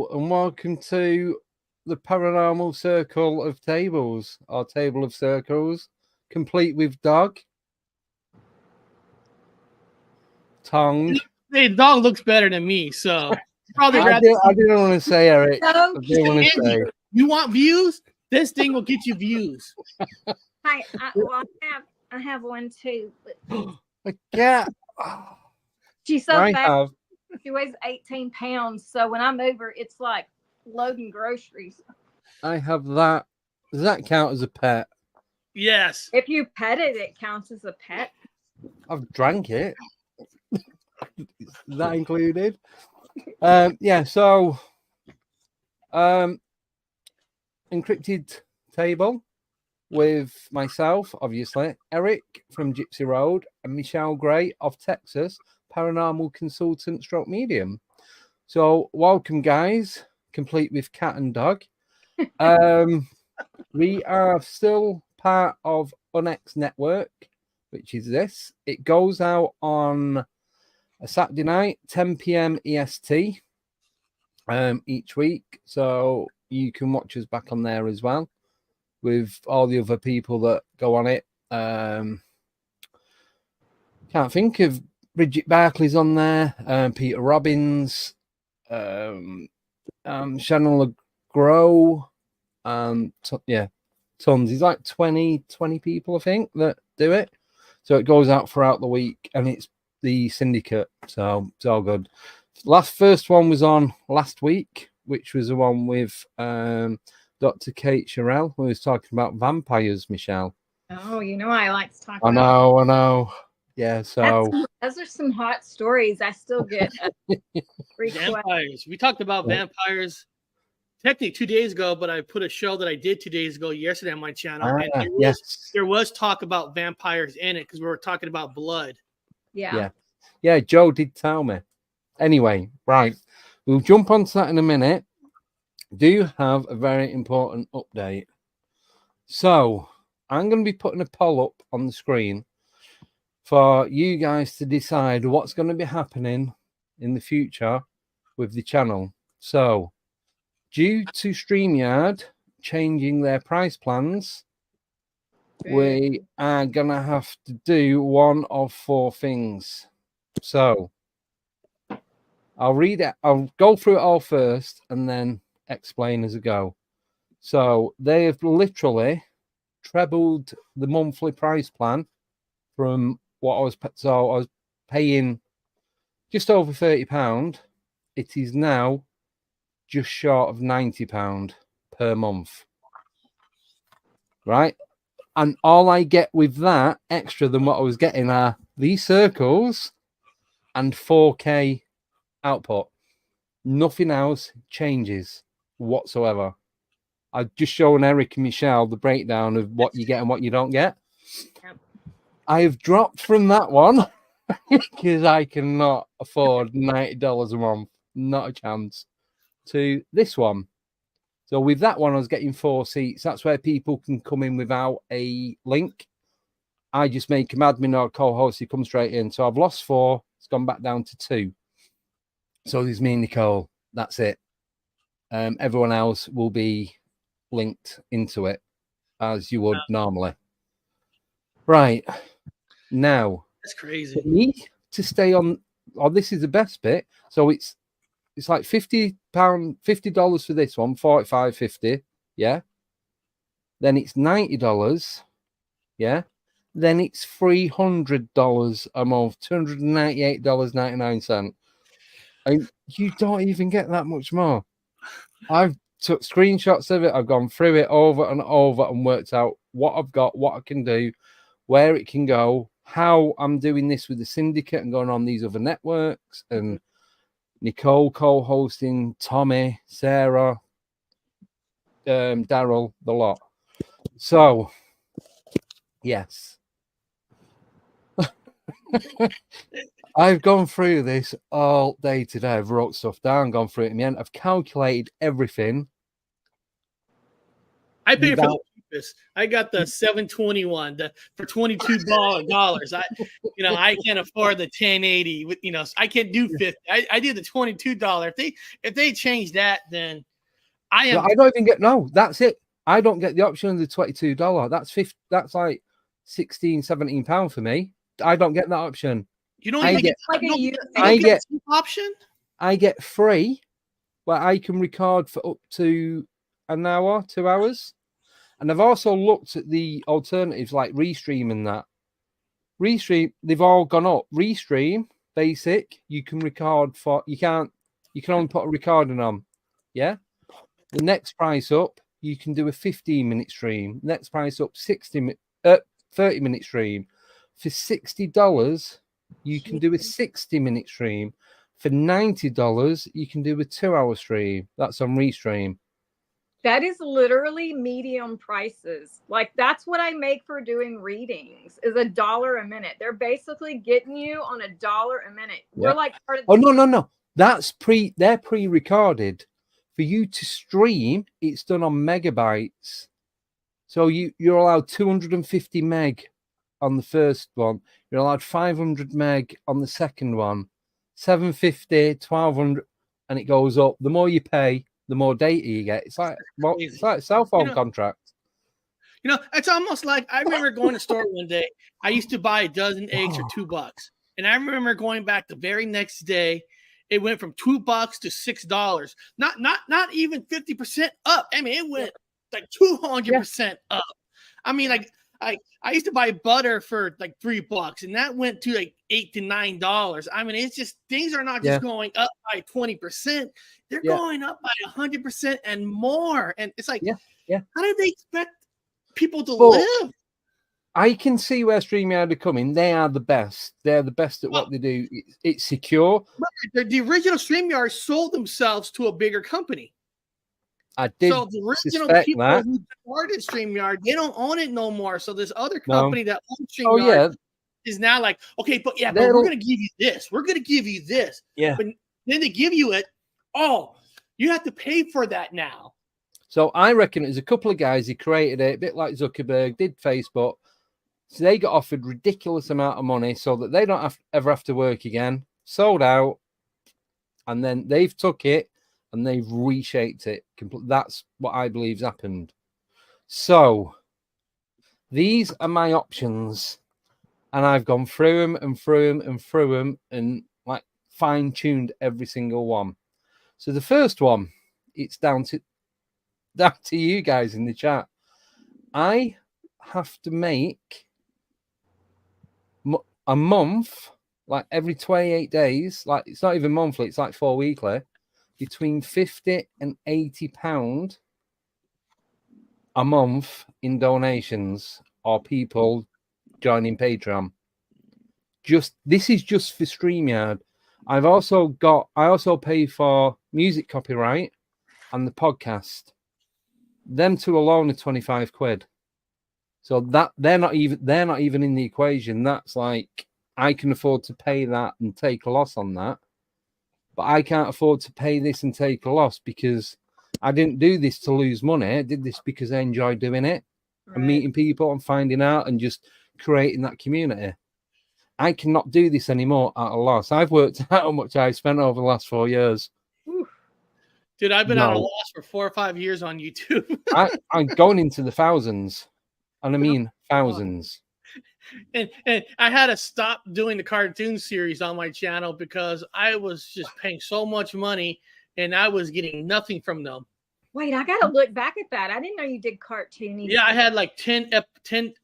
Hello and welcome to the Paranormal Circle of Tables, or Table of Circles, complete with dog, tongue. The dog looks better than me, so probably I didn't want to say, Eric. I didn't want to say. You want views? This thing will get you views. I have one too. A cat. She's so fat. She weighs 18 pounds. So when I'm over, it's like loading groceries. I have that. Does that count as a pet? Yes. If you pet it, it counts as a pet. I've drank it. Is that included? Yeah, so encrypted table with myself, obviously, Eric from Gypsy Road, and Michelle Gray of Texas, paranormal consultant stroke medium. So welcome, guys, complete with cat and dog. We are still part of Unex Network, which is this. It goes out on a Saturday night, 10 p.m. EST, each week. So you can watch us back on there as well with all the other people that go on it. Can't think of Bridget Barclay's on there, Peter Robbins, Shannon LeGros, yeah, tons. There's like 20 people, I think, that do it. So it goes out throughout the week, and it's the syndicate, so it's all good. First one was on last week, which was the one with Dr. Kate Sherrill, who was talking about vampires, Michelle. Oh, you know I like to talk about. I know. Yeah, so those are some hot stories. I still get vampires. We talked about vampires technically 2 days ago, but I put a show that I did 2 days ago yesterday on my channel, and there was talk about vampires in it because we were talking about blood. Yeah, Joe did tell me. Anyway, right, we'll jump onto that in a minute. Do have a very important update. So I'm going to be putting a poll up on the screen for you guys to decide what's going to be happening in the future with the channel. So due to StreamYard changing their price plans, we are going to have to do one of four things. So I'll read it. I'll go through it all first and then explain as I go. So they have literally trebled the monthly price plan from what I was paying just over £30. It is now just short of £90 per month. Right? And all I get with that extra than what I was getting are these circles and 4K output. Nothing else changes whatsoever. I've just shown Eric and Michelle the breakdown of what you get and what you don't get. Yep. I have dropped from that one because I cannot afford $90 a month. Not a chance. To this one. So with that one, I was getting 4 seats. That's where people can come in without a link. I just make them admin or co-host. You come straight in. So I've lost 4. It's gone back down to 2. So there's me and Nicole. That's it. Everyone else will be linked into it as you would normally. Right. Now, that's crazy. For me to stay on, this is the best bit. So it's like $50 for this one, $45.50. Yeah. Then it's $90. Yeah. Then it's $300 a month, $298.99. And you don't even get that much more. I've took screenshots of it. I've gone through it over and over and worked out what I've got, what I can do, where it can go, how I'm doing this with the syndicate and going on these other networks, and Nicole co-hosting, Tommy, Sarah, Daryl, the lot. So, yes. I've gone through this all day today. I've wrote stuff down, gone through it in the end. I've calculated everything. I pay for the office. I got the 721 for $22. I can't afford the 1080. I can't do 50. I do the $22. If they change that, then I am. Well, I don't even get that's it. I don't get the option of the $22. That's 50. That's like 16, 17 pounds for me. I don't get that option. You don't even get like option. I get free where I can record for up to an hour, 2 hours. And I've also looked at the alternatives like Restream and that. Restream, they've all gone up. Restream, basic, you can record for, you can only put a recording on. Yeah. The next price up, you can do a 15-minute stream. Next price up, 30-minute stream. For $60, you can do a 60-minute stream. For $90, you can do a 2-hour stream. That's on Restream. That is literally medium prices. Like, that's what I make for doing readings, is $1 a minute. They're basically getting you on $1 a minute. Yeah. We're like part of no. That's they're pre-recorded. For you to stream, it's done on megabytes. So you're allowed 250 meg on the first one. You're allowed 500 meg on the second one. 750, 1200, and it goes up. The more you pay, the more data you get. It's like a cell phone contract. It's almost like I remember going to the store one day. I used to buy a dozen eggs for $2. And I remember going back the very next day, it went from $2 to $6. Not even 50% up. I mean, it went like 200% up. I mean, like I used to buy butter for like $3, and that went to like $8 to $9. I mean, it's just things are not just going up by 20%; they're going up by 100% and more. And it's like, how do they expect people to live? I can see where StreamYard are coming. They are the best. They're the best at what they do. It's secure. The original StreamYard sold themselves to a bigger company. I did. So the original people who started StreamYard, they don't own it no more. So this other company that owns StreamYard is now like, okay, but we're going to give you this. We're going to give you this. Yeah. But then they give you it. Oh, you have to pay for that now. So I reckon there's a couple of guys who created it, a bit like Zuckerberg did Facebook. So they got offered ridiculous amount of money so that they don't ever have to work again. Sold out. And then they've took it and they've reshaped it. That's what I believe's happened. So these are my options. And I've gone through them and through them and through them and like fine-tuned every single one. So the first one, it's down to you guys in the chat. I have to make a month, like every 28 days, like it's not even monthly, it's like 4 weekly, between 50 and 80 pound a month in donations or people joining Patreon. This is just for StreamYard. I also pay for music copyright and the podcast. Them two alone are 25 quid. So that they're not even in the equation. That's like I can afford to pay that and take a loss on that. But I can't afford to pay this and take a loss because I didn't do this to lose money. I did this because I enjoy doing it and meeting people and finding out and just creating that community. I cannot do this anymore at a loss. I've worked out how much I spent over the last 4 years. Dude, I've been at a loss for 4 or 5 years on YouTube. I'm going into the thousands. And I mean thousands. And I had to stop doing the cartoon series on my channel because I was just paying so much money and I was getting nothing from them. Wait, I got to look back at that. I didn't know you did cartooning. Yeah, I had like 10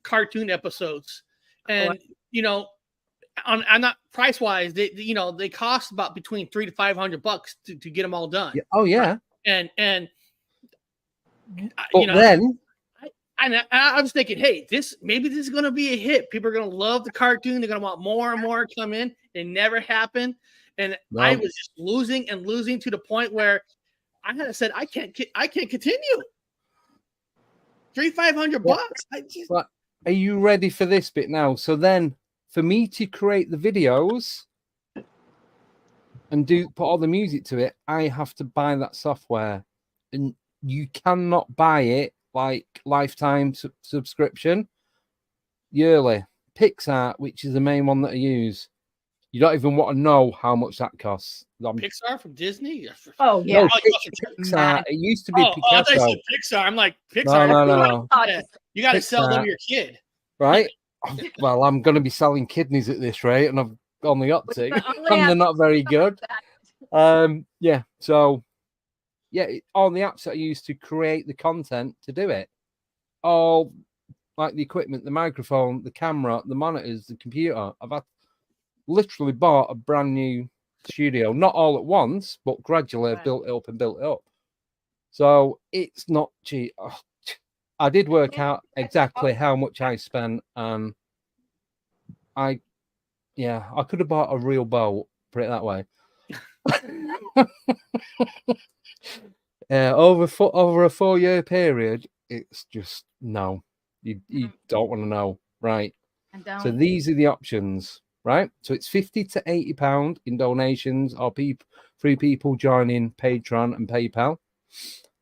cartoon episodes. And, I'm not price wise, they cost about between $300 to $500 to get them all done. Yeah. Oh, yeah. And then I was thinking, hey, maybe this is going to be a hit. People are going to love the cartoon. They're going to want more and more come in. It never happened. And I was just losing to the point where I had said, I can't continue. $300-500. But are you ready for this bit now? So then for me to create the videos and put all the music to it, I have to buy that software. And you cannot buy it like lifetime subscription, yearly. Pixar, which is the main one that I use, you don't even want to know how much that costs. Pixar from Disney? Oh, yeah. No, Pixar. It used to be I thought you Picasso. said Pixar. I'm like, Pixar. No. Yeah. You got to sell them your kid. Right? Well, I'm going to be selling kidneys at this rate, and I've only got two, and they're not very good. Yeah. So, yeah, all the apps that I use to create the content to do it, all like the equipment, the microphone, the camera, the monitors, the computer. I've literally bought a brand new studio, not all at once, but gradually I've built it up. So it's not cheap. I did work out exactly how much I spent, and I could have bought a real boat, put it that way. Over a 4-year period, it's just no. You don't want to know, right? So these are the options, right? So it's £50 to £80 in donations or through people joining Patreon and PayPal.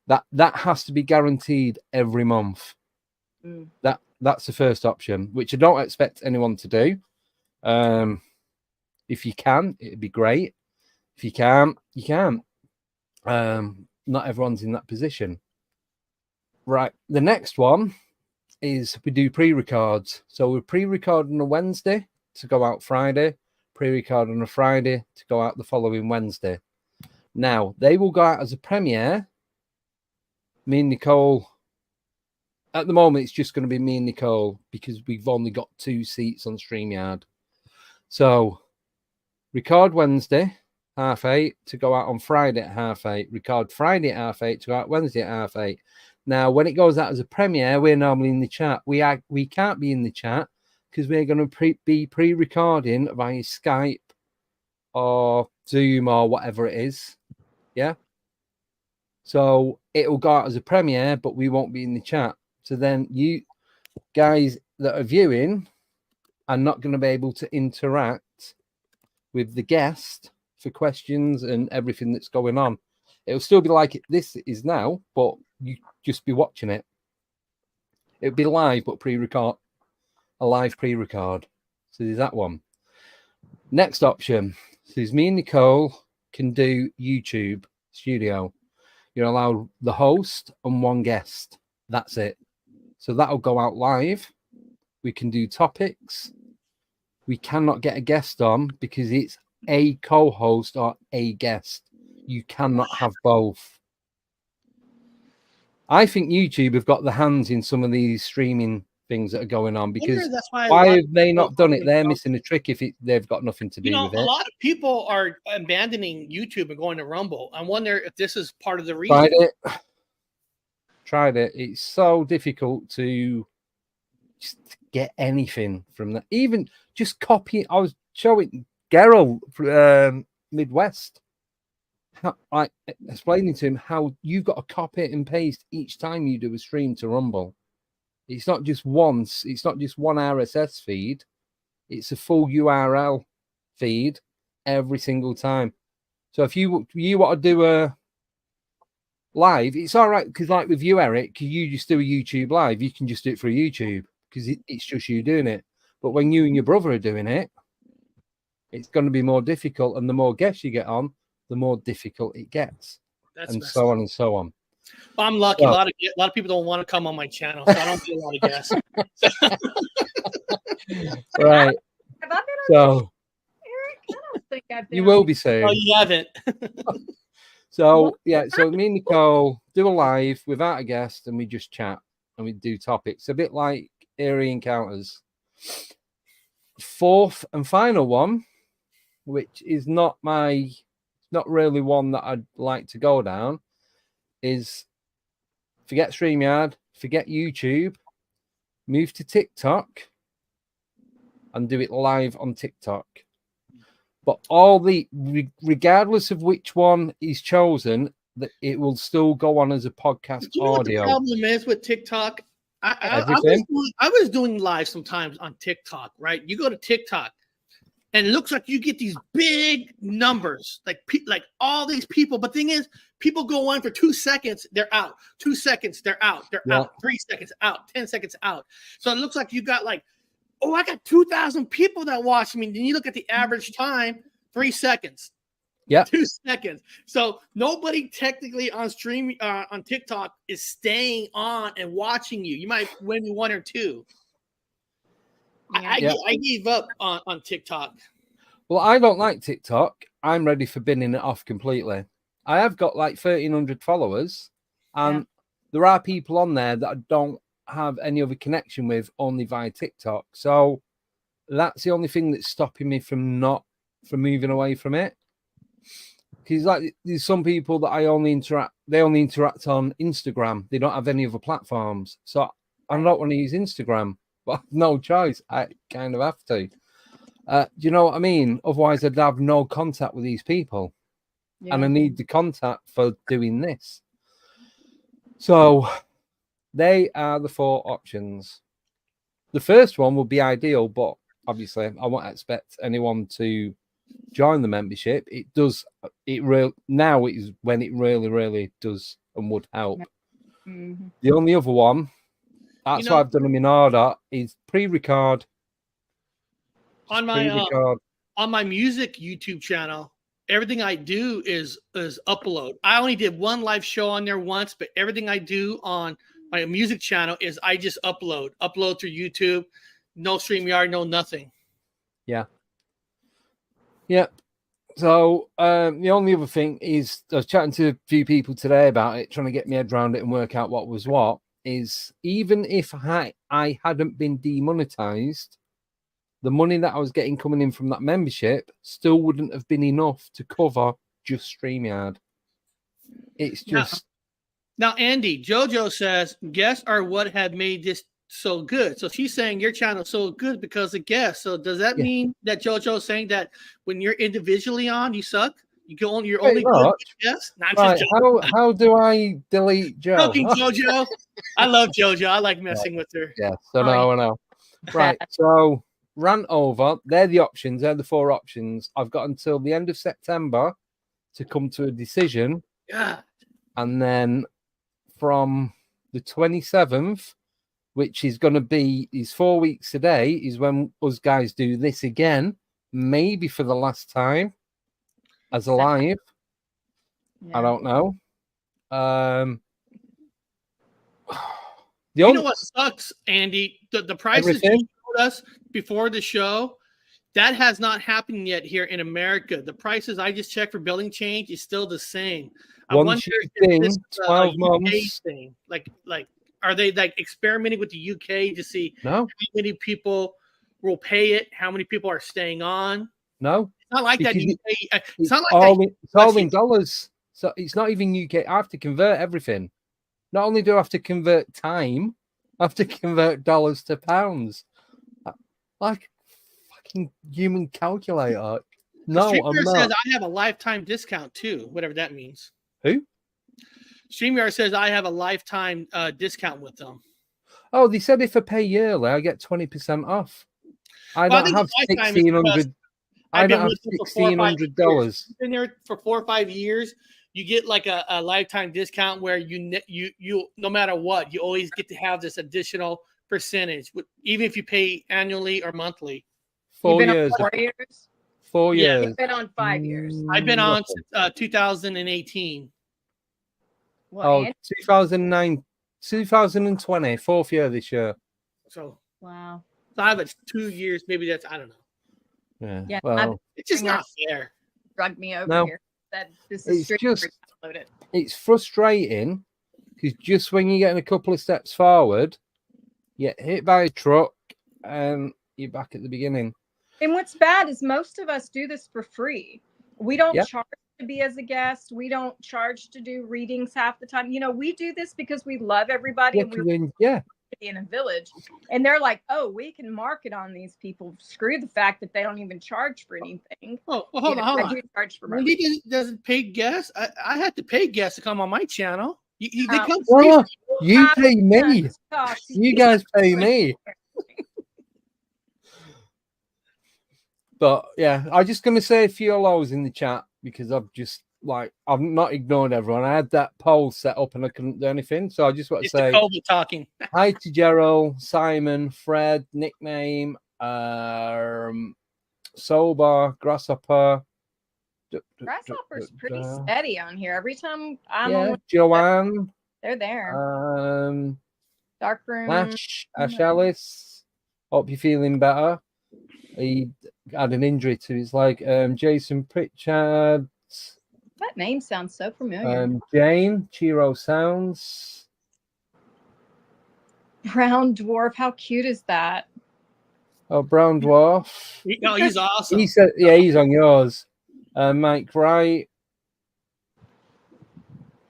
That has to be guaranteed every month. That's the first option, which I don't expect anyone to do. If you can, it'd be great. If you can't, you can't. Not everyone's in that position. Right. The next one is we do pre-records. So we're pre-recording a Wednesday to go out Friday, pre-record on a Friday to go out the following Wednesday. Now, they will go out as a premiere. Me and Nicole, at the moment, it's just going to be me and Nicole because we've only got 2 seats on StreamYard. So, record Wednesday, 8:30 to go out on Friday at 8:30. Record Friday at 8:30 to go out Wednesday at 8:30. Now, when it goes out as a premiere, we're normally in the chat. We can't be in the chat because we're going to be pre-recording via Skype or Zoom or whatever it is. Yeah. So it will go out as a premiere, but we won't be in the chat. So then you guys that are viewing are not going to be able to interact with the guest for questions and everything that's going on. It'll still be like this is now, but you just be watching it. It'll be live, but pre-record, a live pre-record. So there's that one. Next option. So me and Nicole can do YouTube studio. You're allowed the host and 1 guest. That's it. So that'll go out live. We can do topics. We cannot get a guest on because it's a co-host or a guest. You cannot have both. I think YouTube have got the hands in some of these streaming things that are going on because why have they not done it? They're missing a trick if they've got nothing to do with it. A lot of people are abandoning YouTube and going to Rumble. I wonder if this is part of the reason. Tried it. It's so difficult to just get anything from that. Even just copy. I was showing Gerald Midwest, explaining to him how you've got to copy and paste each time you do a stream to Rumble. It's not just once. It's not just one RSS feed. It's a full URL feed every single time. So if you want to do a live, it's all right because like with you, Eric, you just do a YouTube live. You can just do it for YouTube because it's just you doing it. But when you and your brother are doing it, it's going to be more difficult. And the more guests you get on, the more difficult it gets. And so on and so on. Well, I'm lucky. A lot of people don't want to come on my channel, so I don't get a lot of guests. Right. Have I been on So, Eric? I don't think I've been. You will be soon. Oh, you haven't. So so me and Nicole do a live without a guest, and we just chat and we do topics, a bit like Eerie Encounters. 4th and final one, which is not really one that I'd like to go down, is forget StreamYard, forget YouTube, move to TikTok and do it live on TikTok. But regardless of which one is chosen, that it will still go on as a podcast you know audio. What the problem is with TikTok? I was doing live sometimes on TikTok, right? You go to TikTok and it looks like you get these big numbers, like all these people. But the thing is, people go on for 2 seconds, they're out. 2 seconds, they're out. They're out. 3 seconds, out. 10 seconds, out. So it looks like you got like, oh, I got 2,000 people that watch me. Then you look at the average time, 3 seconds. Yeah. 2 seconds. So nobody technically on on TikTok is staying on and watching you. You might win 1 or 2. I gave up on TikTok. Well, I don't like TikTok. I'm ready for binning it off completely. I have got like 1,300 followers, and there are people on there that I don't have any other connection with, only via TikTok. So that's the only thing that's stopping me from moving away from it. Because like there's some people that they only interact on Instagram. They don't have any other platforms. So I don't want to use Instagram, but no choice. I kind of have to. Do you know what I mean? Otherwise, I'd have no contact with these people. Yeah. And I need the contact for doing this. So they are the 4 options. The first one would be ideal, but obviously I won't expect anyone to join the membership. Now is when it really does and would help. Mm-hmm. The only other one, that's why I've done them in order, is pre-record. On my music YouTube channel, everything I do is upload. I only did 1 live show on there once, but everything I do on my music channel is I just upload through YouTube. No StreamYard, no nothing. Yeah. So the only other thing is, I was chatting to a few people today about it, trying to get my head around it and work out what was what, is even if I hadn't been demonetized, the money that I was getting coming in from that membership still wouldn't have been enough to cover just StreamYard. It's just... Now, Andy, JoJo says, guests are what have made this so good. So she's saying your channel is so good because of guests. So does that mean that JoJo is saying that when you're individually on, you suck? You're only good with guests? Right. How do I delete Joe? Joking, JoJo. I love JoJo. I like messing with her. Yeah, so I know. Right, so... Rant over, they're the options, they're the 4 options. I've got until the end of September to come to a decision. Yeah. And then from the 27th, which is going to be 4 weeks today, is when us guys do this again, maybe for the last time as a live. I don't know. You know what sucks, Andy? The prices you showed us before the show, that has not happened yet here in America. The prices I just checked for billing change is still the same. I wonder if this 12 months thing. Like are they like experimenting with the UK to see how many people will pay it, how many people are staying on? No, it's not like that. It's not like it's all in dollars. So it's not even UK. I have to convert everything. Not only do I have to convert time, I have to convert dollars to pounds. Like fucking human calculator. No, StreamYard says I have a lifetime discount too, whatever that means. Who? StreamYard says I have a lifetime discount with them. Oh, they said if I pay yearly, I get 20% off. I don't have $1,600. I don't have $1,600. Been there for 4 or 5 years. You get like a lifetime discount where you no matter what, you always get to have this additional percentage, even if you pay annually or monthly. 4 years. 4 years. 4 years. You've been on 5 years. I've been on 2018. Well, 2009, 2020, 4th year this year. So wow. So I have 2 years. Maybe that's, I don't know. Yeah. Well, it's just not fair. Drug me over here. That this is it's frustrating because just when you're getting a couple of steps forward, you get hit by a truck and you're back at the beginning. And what's bad is most of us do this for free. We don't charge to be as a guest. We don't charge to do readings half the time. You know, we do this because we love everybody and we're in a village. And they're like, oh, we can market on these people. Screw the fact that they don't even charge for anything. Oh, well, hold on. I do charge for my he doesn't pay guests. I had to pay guests to come on my channel. They come you pay me. You guys pay me. But yeah, I'm just going to say a few hellos in the chat because I've just like I've not ignored everyone. I had that poll set up and I couldn't do anything. So I just want to say COVID talking. Hi to Gerald, Simon, Fred, nickname, Sober, Grasshopper. Grasshopper's pretty steady on here. Every time I'm on, Joanne. They're there. Dark room. Ash Ellis. Hope you're feeling better. He had an injury to his leg. Jason Pritchard. That name sounds so familiar. Jane, Chiro Sounds. Brown Dwarf, how cute is that? Oh, Brown Dwarf. No, he's awesome. He said, yeah, he's on yours. Mike Wright.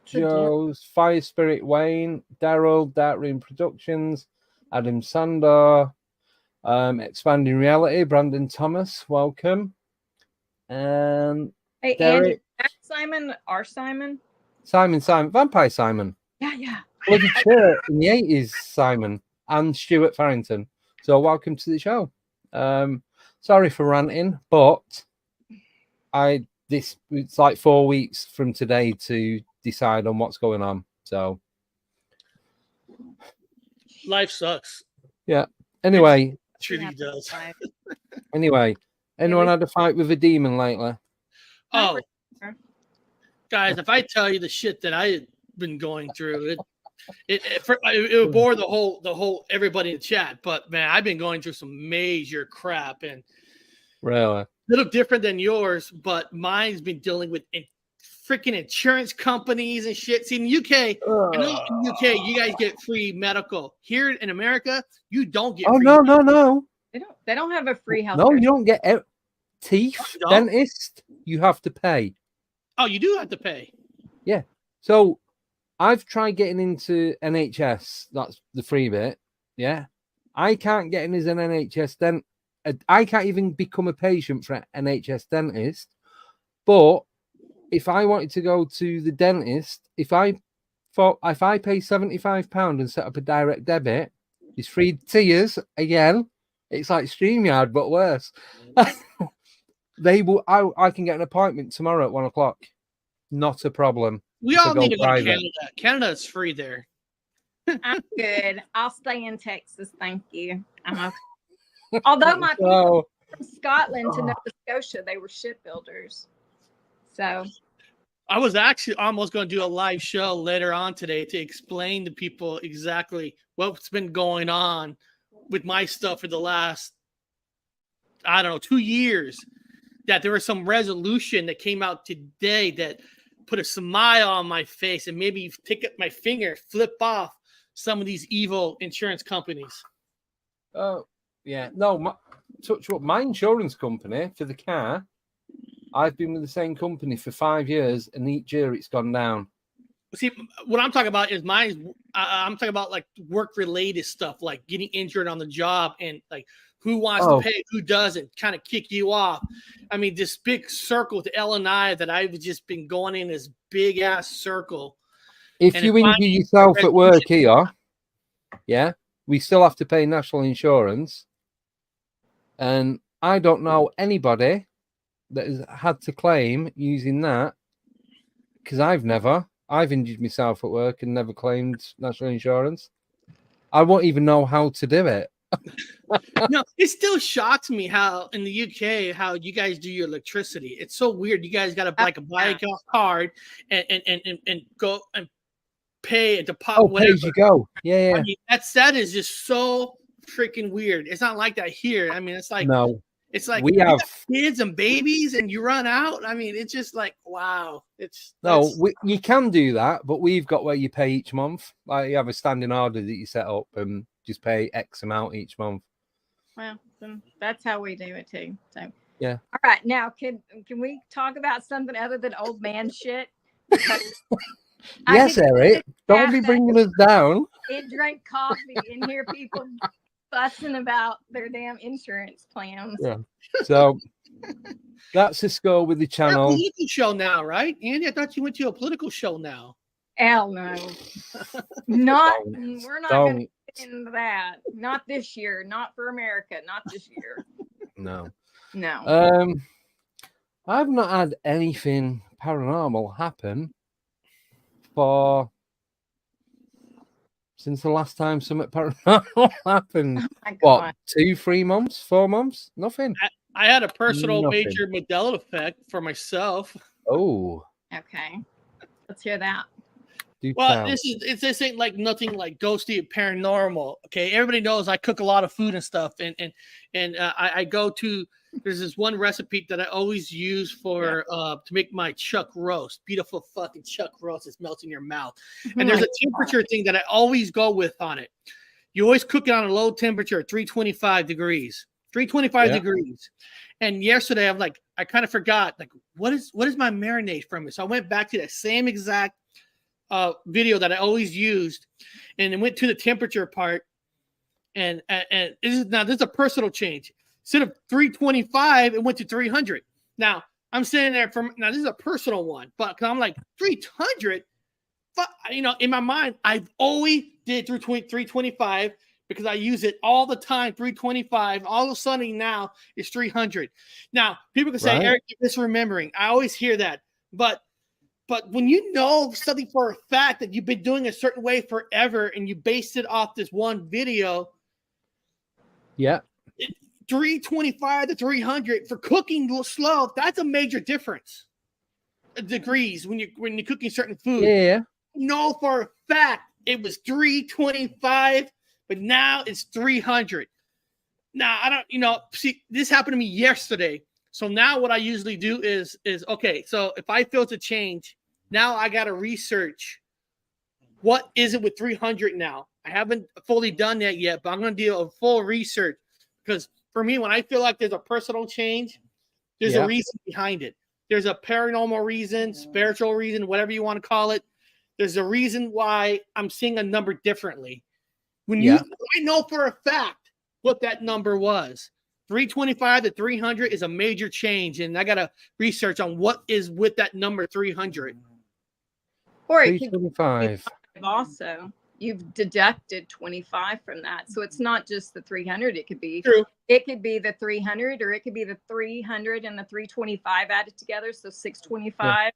Joe's Fire Spirit Wayne, Daryl, Dark Room Productions, Adam Sandor, Expanding Reality, Brandon Thomas, welcome. And hey, Derek, Andy, Simon, our Simon, Vampire Simon. Yeah. Bloody Church in the 80s, Simon, and Stuart Farrington. So welcome to the show. Sorry for ranting, but it's like 4 weeks from today to decide on what's going on. So life sucks. Yeah. Anyway, it truly does. Anyway, anyone had a fight with a demon lately? Oh, guys, if I tell you the shit that I've been going through, it would bore the whole everybody in the chat. But man, I've been going through some major crap, and really a little different than yours, but mine's been dealing with freaking insurance companies and shit. See, in the UK, I know in the UK, you guys get free medical. Here in America, you don't get free medical. No. They don't have a free health. No, you don't get teeth, dentist. You have to pay. Oh, you do have to pay. Yeah. So I've tried getting into NHS. That's the free bit. Yeah. I can't get in as an NHS dentist. I can't even become a patient for an NHS dentist. But if I wanted to go to the dentist, if I pay £75 and set up a direct debit, it's free tiers again. It's like StreamYard, but worse. They will. I can get an appointment tomorrow at 1 o'clock. Not a problem. We all need to go to Canada. Canada is free there. I'm good. I'll stay in Texas. Thank you. Although my people from Scotland to Nova Scotia, they were shipbuilders. So I was actually almost going to do a live show later on today to explain to people exactly what's been going on with my stuff for the last, 2 years. That there was some resolution that came out today that put a smile on my face and maybe take up my finger, flip off some of these evil insurance companies. Oh, yeah. No, my insurance company for the car, I've been with the same company for 5 years, and each year it's gone down. See, what I'm talking about is I'm talking about like work-related stuff, like getting injured on the job and like who wants to pay, who doesn't, kind of kick you off. I mean, this big circle to L&I that I've just been going in this big-ass circle. If you injure yourself at work here, yeah, we still have to pay national insurance. And I don't know anybody that has had to claim using that, because I've injured myself at work and never claimed national insurance. I won't even know how to do it. No, it still shocks me how in the UK how you guys do your electricity. It's so weird. You guys got to buy a card and go and pay a deposit. Oh, pay as you go. Yeah. I mean, that is just so freaking weird. It's not like that here. I mean, it's like it's like we have kids and babies and you run out. I mean, it's just like wow. You can do that, but we've got where you pay each month. Like you have a standing order that you set up and just pay X amount each month. Well, that's how we do it too. So yeah. All right, now can we talk about something other than old man shit? Yes, Eric. Don't be bringing us down. And drink coffee and hear people fussing about their damn insurance plans. Yeah. So that's the score with the channel. It's a political show now, right? Andy, I thought you went to a political show now. Hell no. We're not going to get into that. Not this year. Not for America. Not this year. No. No. I've not had anything paranormal happen for since the last time something paranormal happened. Oh what, 2, 3 months, 4 months? Nothing. I had a personal major Mandela effect for myself. Oh. Okay. Let's hear that. Well, this ain't like nothing like ghosty and paranormal. Okay, everybody knows I cook a lot of food and stuff, and I go to, there's this one recipe that I always use for to make my chuck roast. Beautiful fucking chuck roast. It melts in your mouth. And there's a temperature thing that I always go with on it. You always cook it on a low temperature, 325 degrees. 325 degrees. And yesterday I'm like, I kind of forgot, like, what is my marinade from it? So I went back to that same exact video that I always used, and it went to the temperature part, and this is a personal change. Instead of 325, it went to 300. Now I'm sitting there this is a personal one, but I'm like 300. In my mind, I've always did through 325 because I use it all the time. 325. All of a sudden now it's 300. Now people can say, Eric, you're misremembering. I always hear that, but when you know something for a fact that you've been doing a certain way forever and you based it off this one video, 325 to 300 for cooking slow, that's a major difference. Degrees when you're cooking certain food. Yeah. Know for a fact it was 325, but now it's 300. Now I don't, see, this happened to me yesterday. So now what I usually do is okay, so if I feel it's a change, now I got to research what is it with 300 now. I haven't fully done that yet, but I'm going to do a full research because for me, when I feel like there's a personal change, there's a reason behind it. There's a paranormal reason, spiritual reason, whatever you want to call it. There's a reason why I'm seeing a number differently. I know for a fact what that number was. 325 to 300 is a major change, and I got to research on what is with that number 300. Or it could be 25 also. You've deducted 25 from that. So it's not just the 300. It could be It could be the 300, or it could be the 300 and the 325 added together. So 625.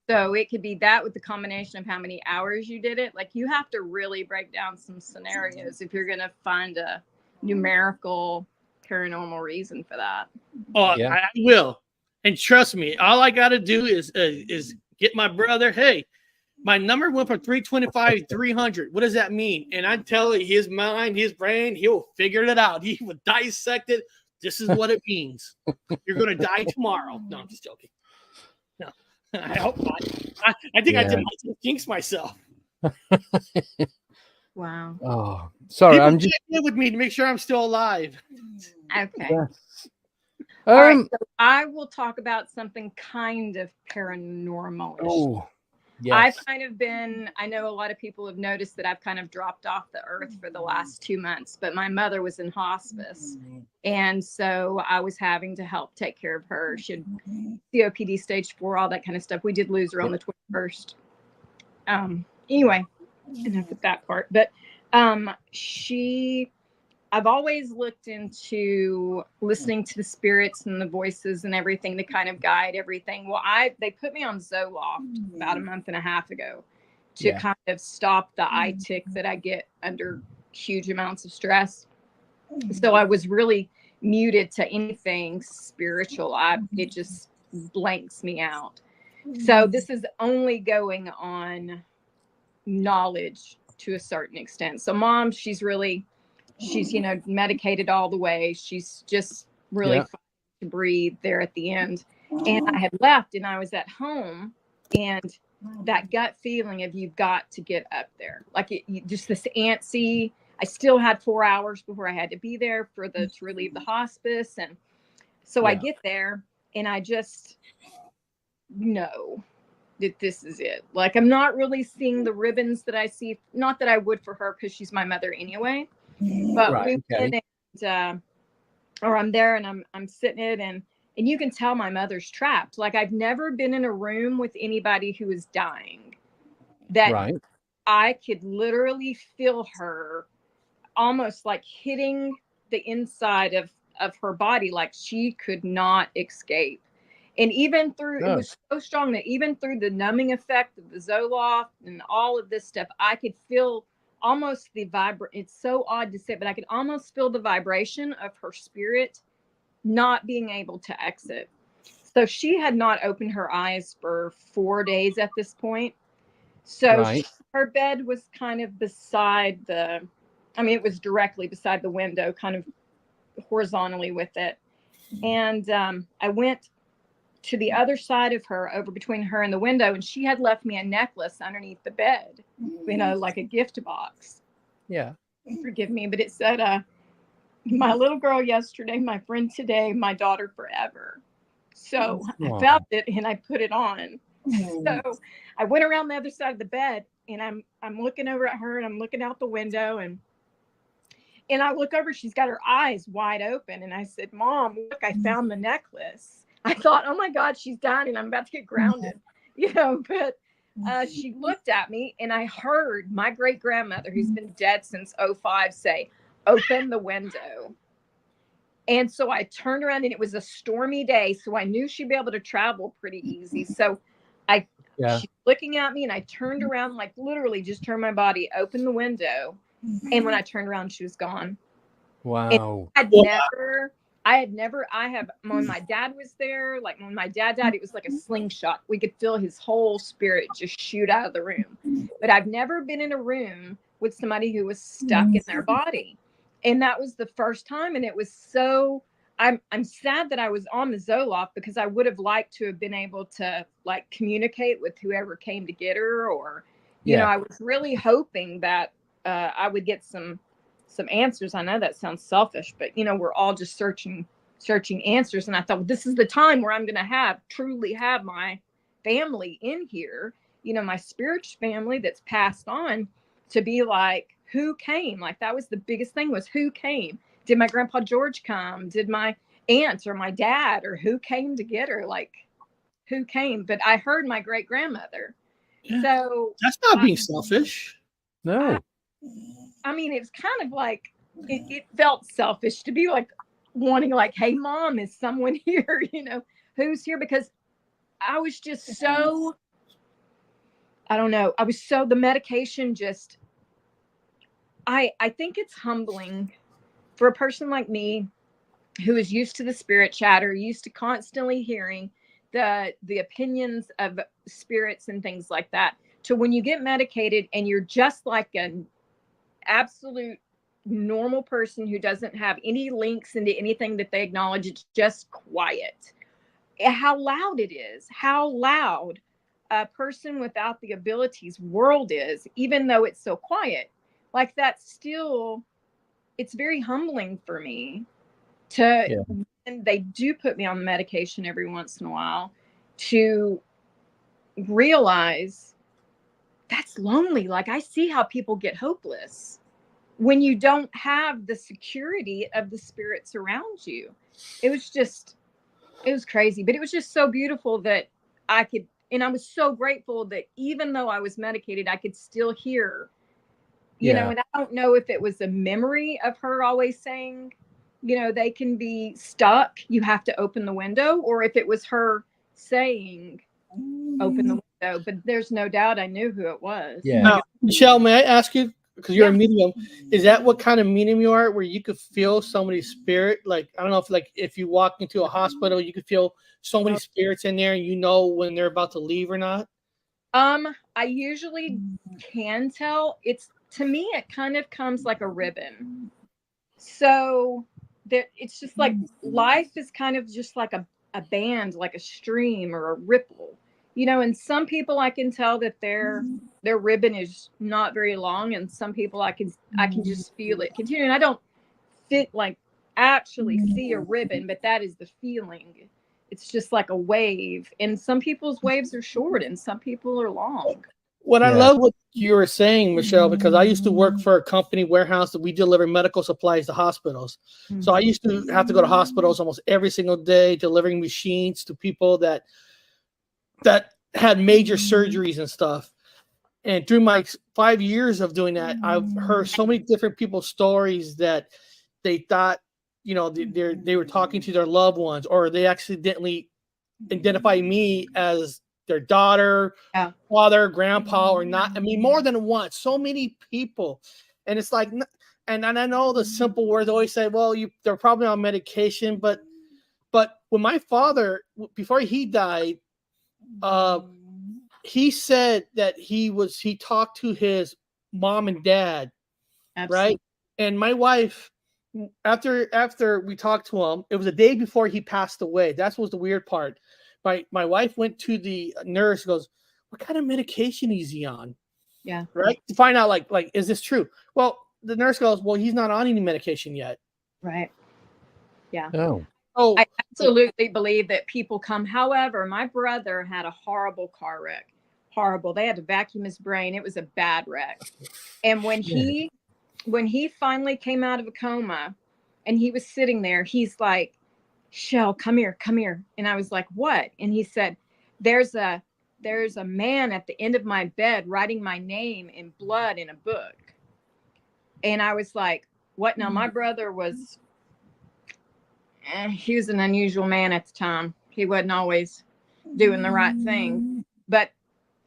So it could be that with the combination of how many hours you did it. Like, you have to really break down some scenarios if you're going to find a numerical paranormal reason for that. I will. And trust me, all I got to do is get my brother, hey, my number went from 325 to 300. What does that mean? And I tell you, his mind, his brain, he'll figure it out. He will dissect it. This is what it means. You're going to die tomorrow. No, I'm just joking. No, I hope not. I think I did jinx myself. Wow. Oh, sorry. I'm just with me to make sure I'm still alive. Okay. Yes. All right. So I will talk about something kind of paranormal. Oh. Yes. I know a lot of people have noticed that I've kind of dropped off the earth for the last 2 months, but my mother was in hospice. And so I was having to help take care of her. She had COPD stage 4, all that kind of stuff. We did lose her on the 21st. Anyway, enough with that part. But I've always looked into listening to the spirits and the voices and everything to kind of guide everything. Well, they put me on Zoloft about a month and a half ago to kind of stop the eye tick that I get under huge amounts of stress. So I was really muted to anything spiritual. It just blanks me out. So this is only going on knowledge to a certain extent. So Mom, she's medicated all the way. She's just really fighting to breathe there at the end. And I had left and I was at home, and that gut feeling of you've got to get up there. Like just this antsy. I still had 4 hours before I had to be there to relieve the hospice. And so I get there and I just know that this is it. Like, I'm not really seeing the ribbons that I see. Not that I would for her, because she's my mother anyway. But we went and, or I'm there and I'm sitting it, and you can tell my mother's trapped. Like, I've never been in a room with anybody who is dying that I could literally feel her almost like hitting the inside of her body, like she could not escape. And even through, it was so strong that even through the numbing effect of the Zoloft and all of this stuff, I could feel almost the it's so odd to say, but I could almost feel the vibration of her spirit not being able to exit. So she had not opened her eyes for 4 days at this point. So her bed was kind of beside it was directly beside the window, kind of horizontally with it. And I went to the other side of her, over between her and the window, and she had left me a necklace underneath the bed, like a gift box. Yeah. Forgive me, but it said, my little girl yesterday, my friend today, my daughter forever. So I found it and I put it on. So I went around the other side of the bed, and I'm looking over at her, and I'm looking out the window, and I look over, she's got her eyes wide open, and I said, Mom, look, I found the necklace. I thought, oh my God, she's dying and I'm about to get grounded, but she looked at me, and I heard my great grandmother, who's been dead since 2005, say, open the window. And so I turned around, and it was a stormy day, so I knew she'd be able to travel pretty easy. So she's looking at me, and I turned around, like literally just turned my body, opened the window. And when I turned around, she was gone. Wow. When my dad was there, like when my dad died, it was like a slingshot. We could feel his whole spirit just shoot out of the room. But I've never been in a room with somebody who was stuck in their body. And that was the first time. And it was so, I'm sad that I was on the Zoloft, because I would have liked to have been able to like communicate with whoever came to get her, or, I was really hoping that I would get some answers. I know that sounds selfish, but we're all just searching answers. And I thought, well, this is the time where I'm going to truly have my family in here, my spiritual family that's passed on, to be like, who came? Like, that was the biggest thing, was who came? Did my grandpa George come? Did my aunt or my dad, or who came to get her? Like, who came? But I heard my great grandmother. Yeah. So that's not being selfish. No. It's kind of like, it felt selfish to be like wanting, like, hey, Mom, is someone here? Who's here? Because I was just so, I don't know. The medication just, I think it's humbling for a person like me, who is used to the spirit chatter, used to constantly hearing the opinions of spirits and things like that, to when you get medicated and you're just like an absolute normal person who doesn't have any links into anything that they acknowledge. It's just quiet. How loud it is, how loud a person without the abilities world is, even though it's so quiet. Like, that's still, it's very humbling for me to, and they do put me on the medication every once in a while, to realize that's lonely. Like, I see how people get hopeless when you don't have the security of the spirits around you. It was crazy, but it was just so beautiful that I could, and I was so grateful that even though I was medicated, I could still hear, and I don't know if it was a memory of her always saying, they can be stuck, you have to open the window, or if it was her saying, open the window. But there's no doubt I knew who it was. Now, Michelle, may I ask you, because you're a medium, is that what kind of medium you are, where you could feel somebody's spirit? Like, I don't know if you walk into a hospital, you could feel so many spirits in there, and when they're about to leave or not? I usually can tell. To me, it kind of comes like a ribbon. So it's just like, life is kind of just like a band, like a stream or a ripple, and some people I can tell that their ribbon is not very long, and some people I can just feel it continue. And I don't actually see a ribbon, but that is the feeling. It's just like a wave, and some people's waves are short and some people are long. I love what you were saying, Michelle, because I used to work for a company warehouse that we deliver medical supplies to hospitals. Mm-hmm. So I used to have to go to hospitals almost every single day, delivering machines to people that had major surgeries and stuff. And through my 5 years of doing that, I've heard so many different people's stories that they thought, they were talking to their loved ones, or they accidentally identify me as their daughter, father, grandpa, or not. I mean, more than once. So many people, and it's like, and I know the simple words always say, "Well, they're probably on medication," but when my father, before he died, he said that he talked to his mom and dad, right? And my wife, after we talked to him, it was a day before he passed away. That was the weird part. My wife went to the nurse, goes, "What kind of medication is he on?" Yeah. Right? To find out, like, is this true? Well, the nurse goes, "Well, he's not on any medication yet." Right. Yeah. Oh. Oh, I absolutely believe that people come. However, my brother had a horrible car wreck. Horrible. They had to vacuum his brain. It was a bad wreck. And when he finally came out of a coma and he was sitting there, he's like, "Shell, come here. And I was like, "What?" And he said, there's a man at the end of my bed writing my name in blood in a book. And I was like, "What?" Now, my brother was, he was an unusual man at the time. He wasn't always doing the right thing. But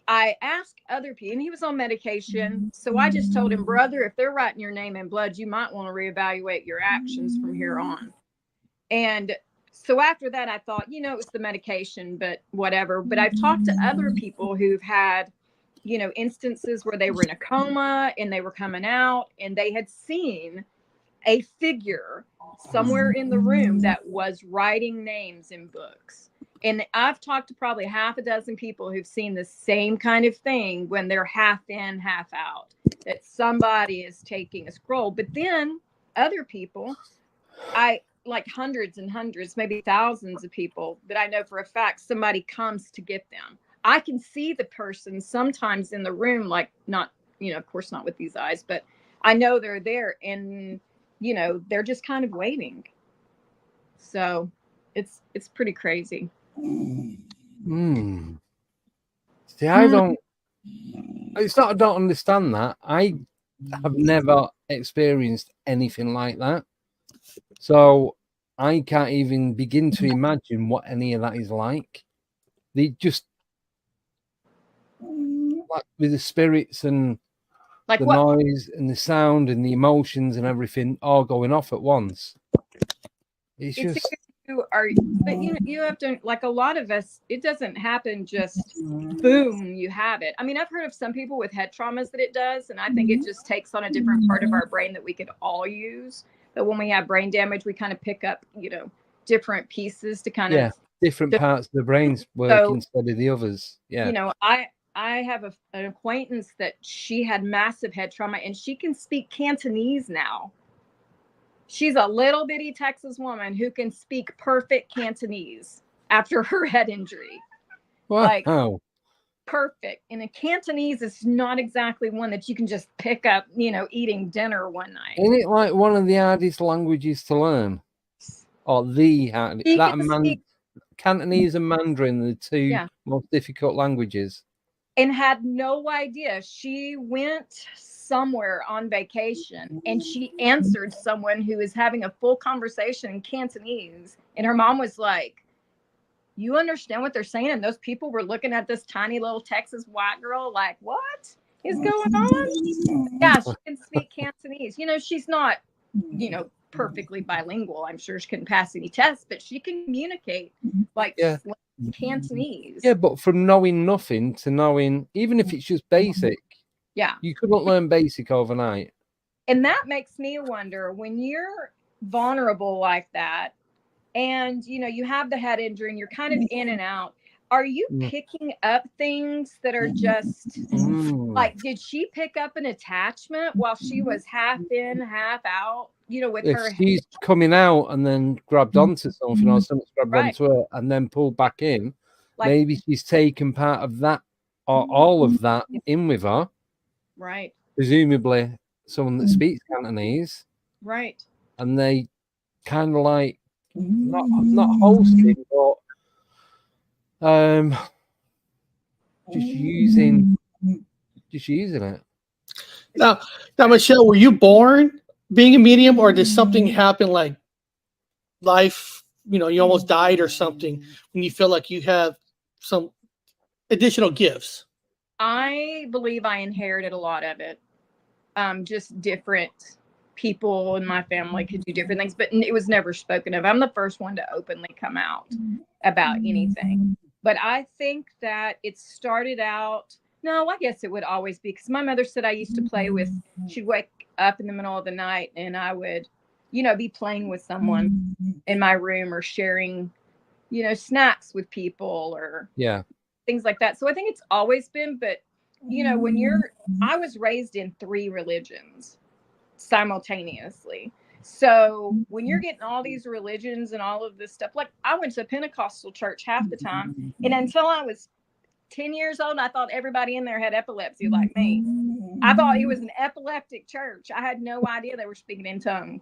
I asked other people, and he was on medication. So I just told him, "Brother, if they're writing your name in blood, you might want to reevaluate your actions from here on." And so after that, I thought, it was the medication, but whatever. But I've talked to other people who've had, instances where they were in a coma and they were coming out and they had seen a figure somewhere in the room that was writing names in books. And I've talked to probably half a dozen people who've seen the same kind of thing when they're half in, half out, that somebody is taking a scroll. But then other people, like hundreds and hundreds, maybe thousands of people that I know for a fact, somebody comes to get them. I can see the person sometimes in the room, like not, of course not with these eyes, but I know they're there and they're just kind of waiting. So it's pretty crazy. See, I don't understand that. I have never experienced anything like that. So I can't even begin to imagine what any of that is like. They just, like, with the spirits and like the noise and the sound and the emotions and everything all going off at once. It's just, but you have to, like a lot of us, it doesn't happen just boom, you have it. I mean, I've heard of some people with head traumas that it does, and I think it just takes on a different part of our brain that we could all use. But when we have brain damage, we kind of pick up, different pieces to kind of different parts of the brain's work instead of the others. Yeah. I have an acquaintance that she had massive head trauma, and she can speak Cantonese now. She's a little bitty Texas woman who can speak perfect Cantonese after her head injury. Wow. Like, perfect. And a Cantonese is not exactly one that you can just pick up, eating dinner one night. Isn't it like one of the hardest languages to learn? Or the hardest? Cantonese and Mandarin are the two most difficult languages. And had no idea. She went somewhere on vacation and she answered someone who was having a full conversation in Cantonese. And her mom was like, "You understand what they're saying?" And those people were looking at this tiny little Texas white girl like, "What is going on?" Yeah, she can speak Cantonese. She's not, perfectly bilingual. I'm sure she couldn't pass any tests, but she can communicate like Cantonese. Yeah, but from knowing nothing to knowing, even if it's just basic, you couldn't learn basic overnight. And that makes me wonder, when you're vulnerable like that, and you have the head injury and you're kind of in and out, are you picking up things that are just like, did she pick up an attachment while she was half in, half out? With if her, she's coming out and then grabbed onto something, or something's grabbed onto her and then pulled back in, like, maybe she's taken part of that or all of that in with her. Right. Presumably someone that speaks Cantonese. Right. And they kind of like not hosting, but just using it. Now, Michelle, were you born being a medium, or did something happen, like life you almost died or something, when you feel like you have some additional gifts? I believe I inherited a lot of it. Just different people in my family could do different things, but it was never spoken of. I'm the first one to openly come out about anything. But I think that it started out, no, I guess it would always be, because my mother said I used to play with, she'd wake up in the middle of the night and I would, be playing with someone in my room or sharing, snacks with people or things like that. So I think it's always been, but I was raised in 3 religions simultaneously. So when you're getting all these religions and all of this stuff, like I went to a Pentecostal church half the time. And until I was 10 years old, I thought everybody in there had epilepsy like me. I thought it was an epileptic church. I had no idea they were speaking in tongues.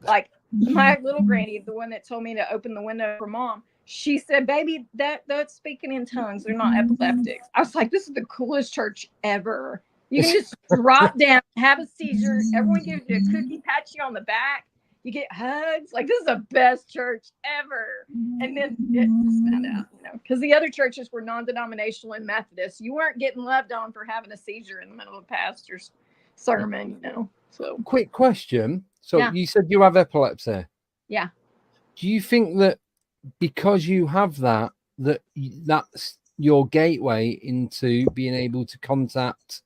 Like my little granny, the one that told me to open the window for mom, she said, baby, that's speaking in tongues. They're not epileptics. I was like, this is the coolest church ever. You can just drop down, have a seizure. Everyone gives you a cookie, pat you on the back. You get hugs. Like, this is the best church ever. And then it just found out, because the other churches were non-denominational and Methodist. You weren't getting loved on for having a seizure in the middle of a pastor's sermon, So, quick question. So you said you have epilepsy. Yeah. Do you think that because you have that's your gateway into being able to contact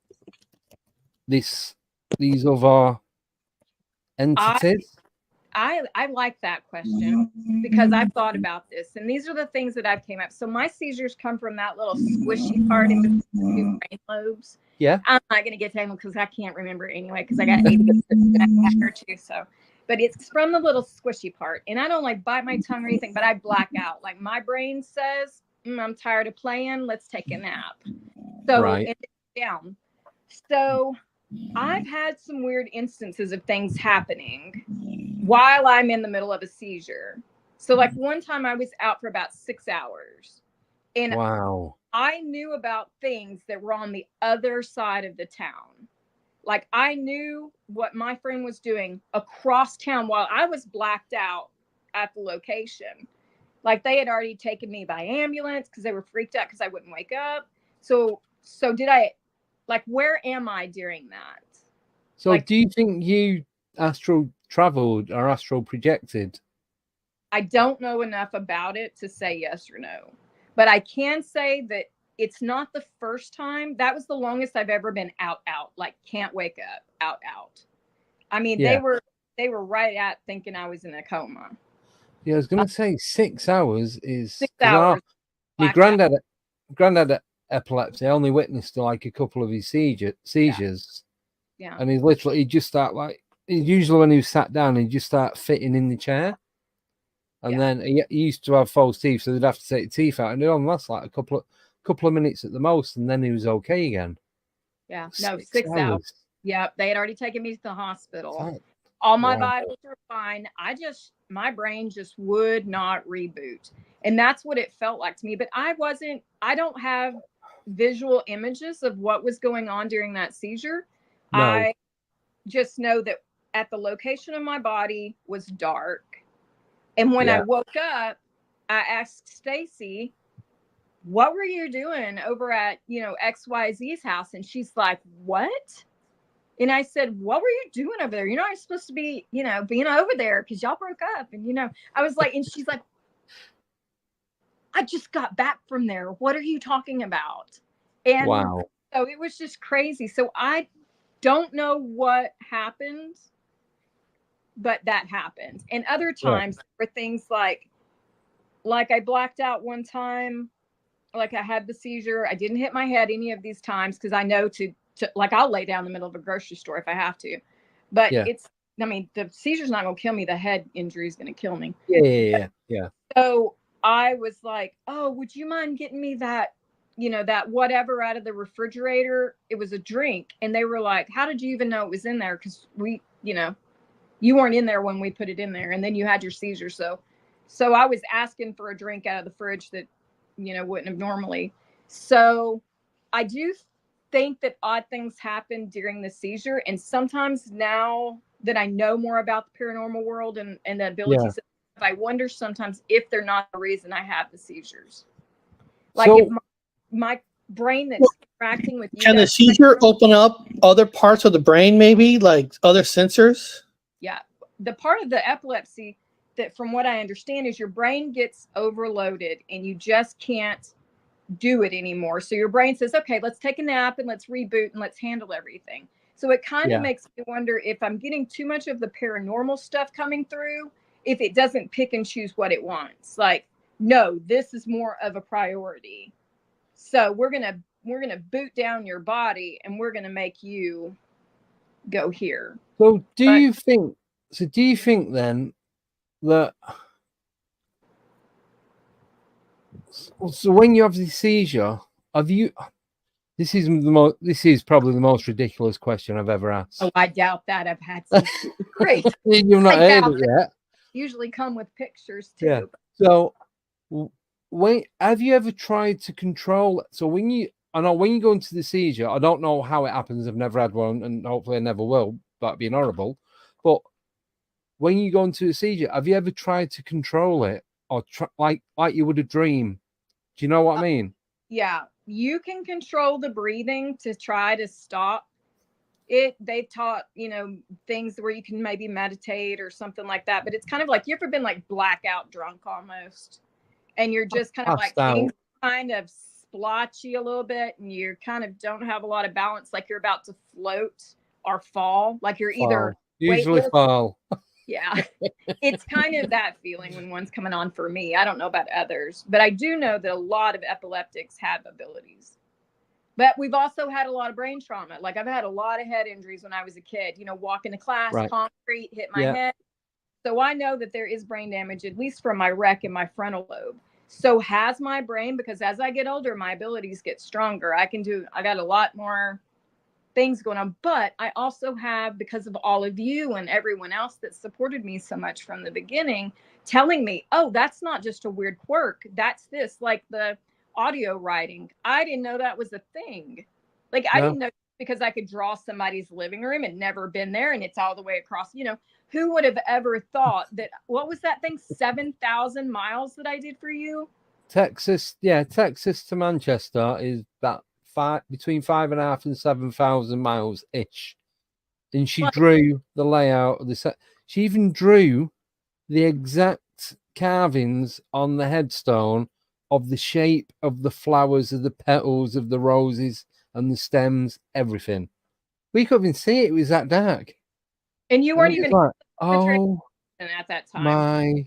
these other entities? I like that question because I've thought about this, and these are the things that I've came up. So my seizures come from that little squishy part in between the brain lobes. Yeah. I'm not going to get tangled because I can't remember anyway because I got ADHD or two. So, but it's from the little squishy part, and I don't like bite my tongue or anything, but I black out. Like my brain says, I'm tired of playing. Let's take a nap. So it's down. So I've had some weird instances of things happening while I'm in the middle of a seizure. So like one time I was out for about 6 hours and I knew about things that were on the other side of the town. Like I knew what my friend was doing across town while I was blacked out at the location. Like they had already taken me by ambulance because they were freaked out because I wouldn't wake up. So did I, like, where am I during that? So like, do you think you astral traveled or astral projected? I don't know enough about it to say yes or no, but I can say that it's not the first time. That was the longest I've ever been out, like can't wake up, out. I mean, they were right at thinking I was in a coma. Yeah, I was going to say 6 hours is 6 hours. Your granddad had epilepsy. I only witnessed like a couple of his seizures. Yeah. And he'd just start usually when he was sat down, he'd just start fitting in the chair. And then he used to have false teeth, so they'd have to take the teeth out. And it only lasts like a couple of minutes at the most, and then he was okay again. Yeah. No, 6 hours. Yeah. They had already taken me to the hospital. All my vitals were fine. My brain just would not reboot. And that's what it felt like to me. But I don't have visual images of what was going on during that seizure. No. I just know that at the location of my body was dark. And when I woke up, I asked Stacy, what were you doing over at, XYZ's house? And she's like, what? And I said, what were you doing over there? You're not supposed to be, being over there because y'all broke up. And, I was like, and she's like, I just got back from there. What are you talking about? And so it was just crazy. So I don't know what happened, but that happened. And other times were things like I blacked out one time, like I had the seizure. I didn't hit my head any of these times because I know to like I'll lay down in the middle of a grocery store if I have to. But the seizure's not going to kill me. The head injury is going to kill me. Yeah. So I was like, oh, would you mind getting me that, that whatever out of the refrigerator? It was a drink. And they were like, how did you even know it was in there? Because we, you weren't in there when we put it in there. And then you had your seizure. So I was asking for a drink out of the fridge that, wouldn't have normally. So I do think that odd things happen during the seizure. And sometimes now that I know more about the paranormal world and the abilities, I wonder sometimes if they're not the reason I have the seizures. Like so, if my brain that's interacting with you. Can the seizure open up other parts of the brain, maybe like other sensors? Yeah. The part of the epilepsy that, from what I understand, is your brain gets overloaded and you just can't do it anymore. So your brain says, okay, let's take a nap and let's reboot and let's handle everything. So it kind of makes me wonder if I'm getting too much of the paranormal stuff coming through, if it doesn't pick and choose what it wants. Like, no, this is more of a priority. So we're gonna boot down your body and we're gonna make you go here. So do you think then that so when you have the seizure, have you this is probably the most ridiculous question I've ever asked. Oh, I doubt that. I've had some great. You've not heard it yet. Usually come with pictures too. Yeah. So when have you ever tried to control it? So when you go into the seizure, I don't know how it happens. I've never had one, and hopefully I never will. That'd be horrible. But when you go into a seizure, have you ever tried to control it, or like you would a dream? Do you know what I mean? Yeah, you can control the breathing to try to stop it. They've taught, things where you can maybe meditate or something like that. But it's kind of like, you ever been like blackout drunk almost, and you're just kind of like things kind of splotchy a little bit, and you kind of don't have a lot of balance, like you're about to float or fall, like you're either usually fall. Yeah, it's kind of that feeling when one's coming on for me. I don't know about others, but I do know that a lot of epileptics have abilities. But we've also had a lot of brain trauma. Like I've had a lot of head injuries when I was a kid, walking to class, concrete hit my head. So I know that there is brain damage, at least from my wreck in my frontal lobe. So has my brain, because as I get older, my abilities get stronger. I got a lot more things going on, but I also have, because of all of you and everyone else that supported me so much from the beginning, telling me, oh, that's not just a weird quirk. That's this, like the audio writing. I didn't know that was a thing. Like I didn't know, because I could draw somebody's living room and never been there, and it's all the way across, who would have ever thought that, what was that thing, 7,000 miles that I did for you? Texas to Manchester is that between 5,500 and 7,000 miles ish. And she drew the layout of the set. She even drew the exact carvings on the headstone of the shape of the flowers, of the petals, of the roses and the stems, everything. We couldn't even see it. It was that dark. And you weren't even like, oh at that time. My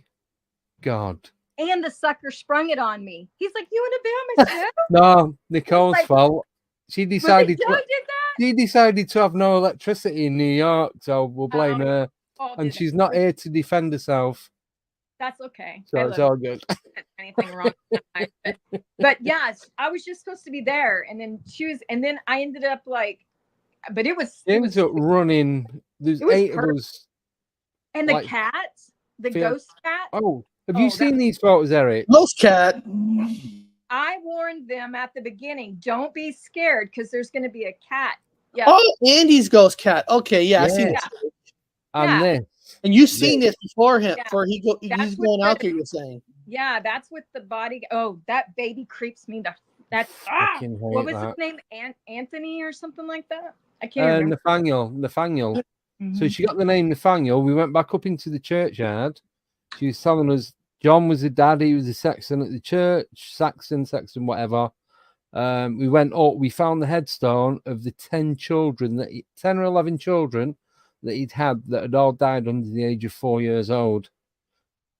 God. And the sucker sprung it on me. He's like, you want to be on my show? No, Nicole's fault. She decided She decided to have no electricity in New York, so we'll blame her. And she's not here to defend herself. That's okay. So it's all good. Anything wrong? But yes, I was just supposed to be there, and then and then I ended up like, but it was running. There's 8 of us. And the cat, the ghost cat. Oh, have you seen these photos, Eric? Ghost cat. I warned them at the beginning, don't be scared, because there's going to be a cat. Yeah. Oh, Andy's ghost cat. Okay, yeah. I seen this. And this. And you've seen this before him, before he's going out there, you're saying. Yeah, that's with the body. Oh, that baby creeps me. What was his name? Anthony or something like that? I can't remember. Nathaniel. So she got the name Nathaniel. We went back up into the churchyard. She was telling us John was the daddy, he was the sexton at the church, Saxon, whatever. We went up, we found the headstone of the 10 or 11 children that he'd had that had all died under the age of 4 years old.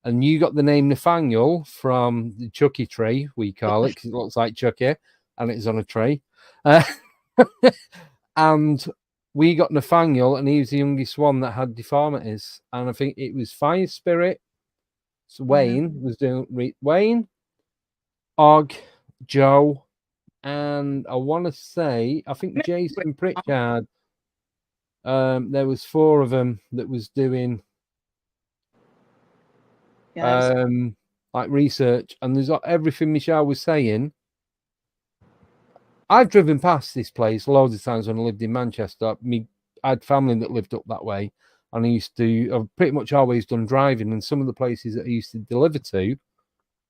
And you got the name Nathaniel from the Chucky tree, we call it, because it looks like Chucky, and it's on a tree. And we got Nathaniel, and he was the youngest one that had deformities. And I think it was Fire Spirit. So Wayne was doing Wayne, Og, Joe, and I want to say, I think Jason Pritchard. There was 4 of them that was doing like research, and there's everything Michelle was saying. I've driven past this place loads of times when I lived in Manchester. I had family that lived up that way, and I've pretty much always done driving, and some of the places that I used to deliver to,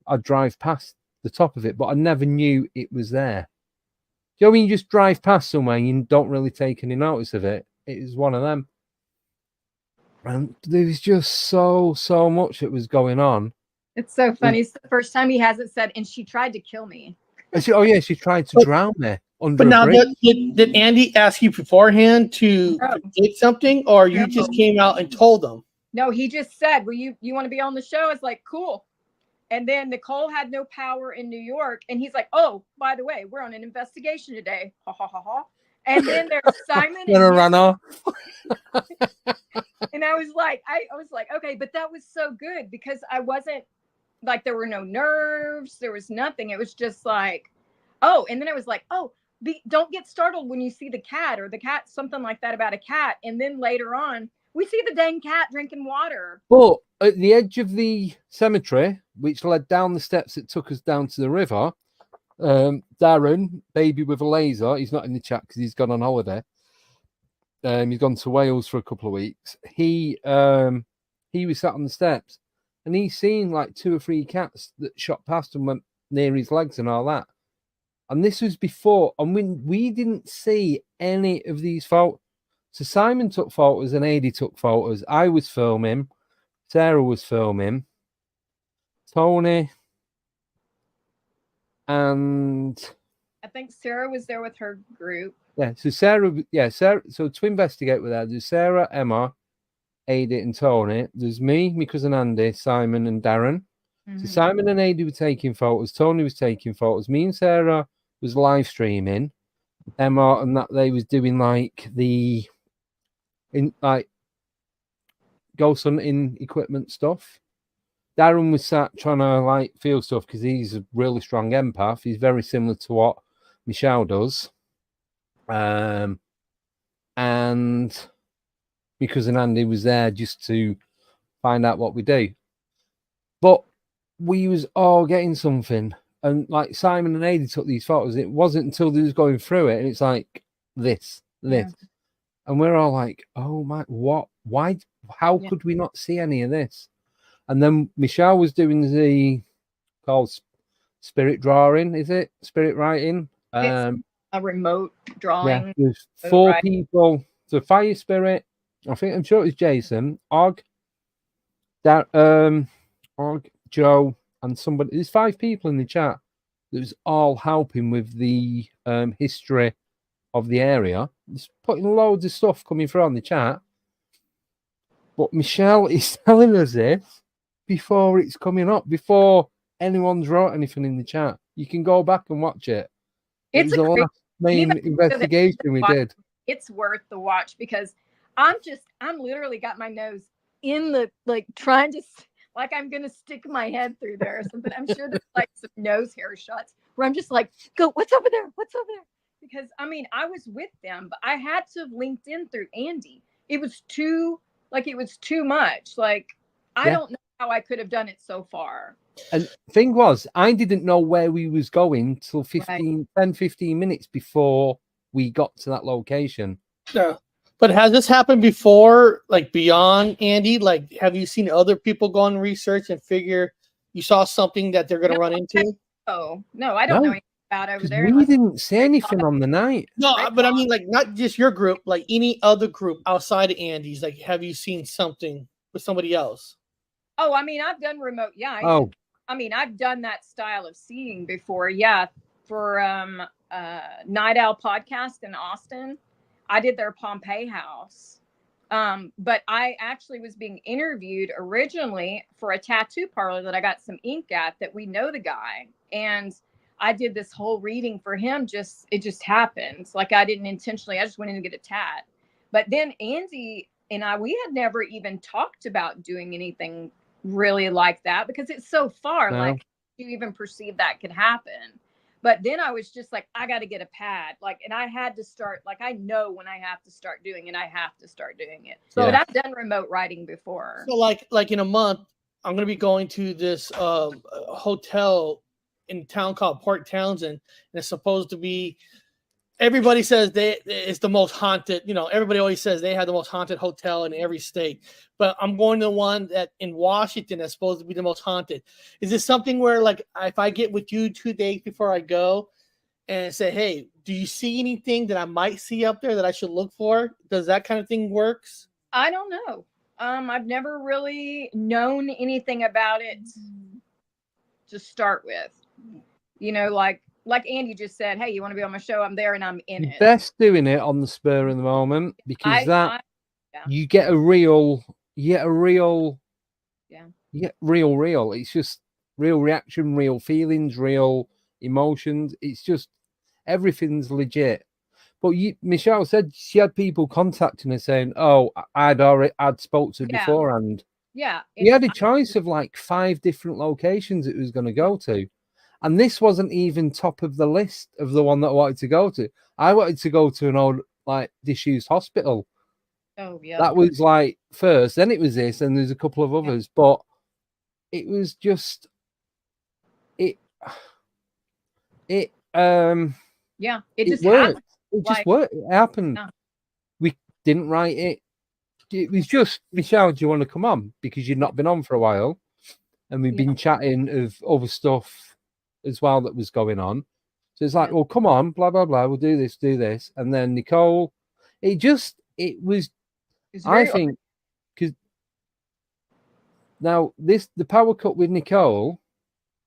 I'd drive past the top of it, but I never knew it was there. Do you know when you just drive past somewhere and you don't really take any notice of it? It was one of them. And there was just so much that was going on. It's so funny. It's the first time he hasn't said, and she tried to kill me. She tried to drown me under But a now, bridge. did Andy ask you beforehand to get something, or you just came out and told them? No, he just said, "Well, you want to be on the show?" It's like, cool. And then Nicole had no power in New York, and he's like, "Oh, by the way, we're on an investigation today." Ha ha ha ha. And then there's Simon. And I ran off. And I was like, okay, but that was so good because I wasn't like, there were no nerves, there was nothing. It was just like, oh, and then I was like, oh, don't get startled when you see the cat or the cat, something like that about a cat. And then later on, we see the dang cat drinking water. But at the edge of the cemetery, which led down the steps that took us down to the river, Darren, baby with a laser, he's not in the chat because he's gone on holiday. He's gone to Wales for a couple of weeks. He was sat on the steps, and he's seen like 2 or 3 cats that shot past and went near his legs and all that. And this was before, and we didn't see any of these photos. So Simon took photos and Adi took photos. I was filming. Sarah was filming. Tony. And I think Sarah was there with her group. Yeah, so Sarah. So to investigate with that, there's Sarah, Emma, Adi, and Tony. There's me, my cousin Andy, Simon, and Darren. Mm-hmm. So Simon and Adi were taking photos. Tony was taking photos. Me and Sarah was live streaming. Emma and that they was doing like ghost hunting equipment stuff. Darren was sat trying to like feel stuff because he's a really strong empath. He's very similar to what Michelle does. And because Andy was there just to find out what we do. But we was all getting something. And like Simon and Adi took these photos. It wasn't until they was going through it and it's like this. Yeah. And we're all like, oh my, what? Why? How could we not see any of this? And then Michelle was doing the called spirit drawing, is it? Spirit writing. It's a remote drawing. Yeah, there's 4 people. So Fire Spirit, I'm sure it was Jason, Og, Joe, and somebody. There's 5 people in the chat that was all helping with the history of the area. Just putting loads of stuff coming through on the chat. But Michelle is telling us this before it's coming up, before anyone's wrote anything in the chat. You can go back and watch it. It's the last main investigation we did. It's worth the watch because I'm literally got my nose in the, like, trying to, like, I'm going to stick my head through there or something. I'm sure there's like some nose hair shots where I'm just like, go, what's over there? What's over there? Because I mean, I was with them, but I had to have linked in through Andy. It was too much. Like, I don't know how I could have done it so far. And thing was, I didn't know where we was going till 10, 15 minutes before we got to that location. Yeah. But has this happened before, like beyond Andy? Like, have you seen other people go on research and figure you saw something that they're going to run into? Oh, no, I don't know anything about over there. We didn't see anything on the night. No, but I mean, like, not just your group, like any other group outside of Andy's. Like, have you seen something with somebody else? Oh, I mean, I've done remote. Yeah. I've done that style of seeing before. Yeah. For Night Owl podcast in Austin, I did their Pompeii house. But I actually was being interviewed originally for a tattoo parlor that I got some ink at that we know the guy. And I did this whole reading for him. It just happened. Like, I didn't intentionally, I just went in to get a tat. But then Andy and we had never even talked about doing anything really like that because it's so far. No. Like, you even perceive that could happen. But then I was just like, I got to get a pad. Like, and I had to start, like, I know when I have to start doing it, I have to start doing it. So, but I've done remote writing before. So like in a month, I'm going to be going to this hotel in a town called Port Townsend. And it's supposed to be everybody says it's the most haunted. You know, everybody always says they have the most haunted hotel in every state. But I'm going to the one that in Washington that's supposed to be the most haunted. Is this something where, like, if I get with you 2 days before I go and say, hey, do you see anything that I might see up there that I should look for? Does that kind of thing works? I don't know. I've never really known anything about it to start with. You know, like Andy just said, hey, you want to be on my show? I'm there and I'm in it. Best doing it on the spur of the moment, because you get a real. Real. It's just real reaction, real feelings, real emotions. It's just everything's legit. But Michelle said she had people contacting her saying, "Oh, I'd spoke to her beforehand." Yeah, we had a choice of like 5 different locations it was going to go to, and this wasn't even top of the list of the one that I wanted to go to. I wanted to go to an old like disused hospital. Oh yeah, that was like first. Then it was this, and there's a couple of others, but it was just it just worked. happened. It just worked. It happened. Yeah. We didn't write it. It was just, Michelle, do you want to come on? Because you'd not been on for a while. And we've been chatting of other stuff as well that was going on. So it's like, well, come on, blah, blah, blah. We'll do this. And then Nicole, I think, because now the power cut with Nicole,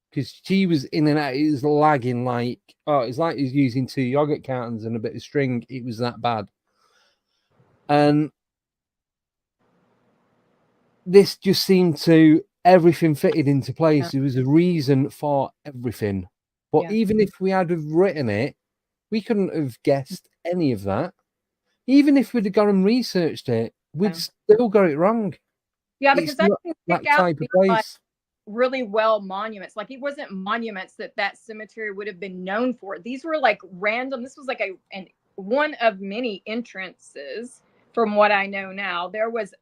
because she was in and out, it was lagging like, it's like he's using 2 yogurt cartons and a bit of string. It was that bad. And this just seemed to, everything fitted into place. Yeah. There was a reason for everything. But even if we had have written it, we couldn't have guessed any of that. Even if we'd have gone and researched it, we'd still got it wrong. Yeah, because I can pick out like really well monuments. Like it wasn't monuments that cemetery would have been known for. These were like random. This was like one of many entrances from what I know now. There was